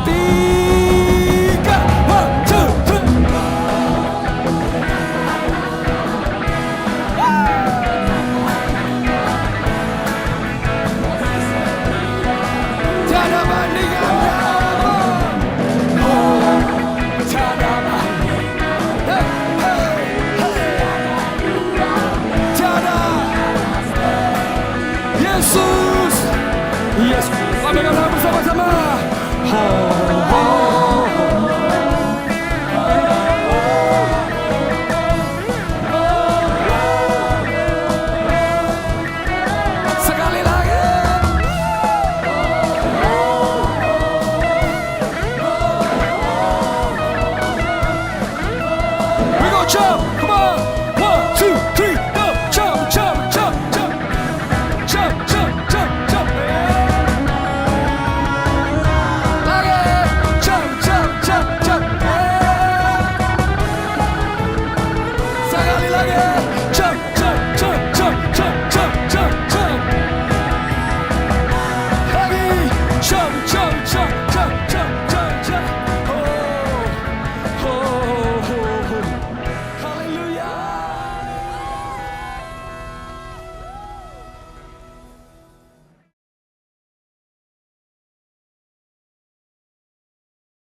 3. 1, 2, 3. Tiada bandingannya. Tiada bandingannya. Tiada. Yesus. Lambaikan tangan bersama-sama. Sekali lagi. We go jump, come on. 1, 2, 3, go. Jump. Lagi. Jump. Sekali lagi.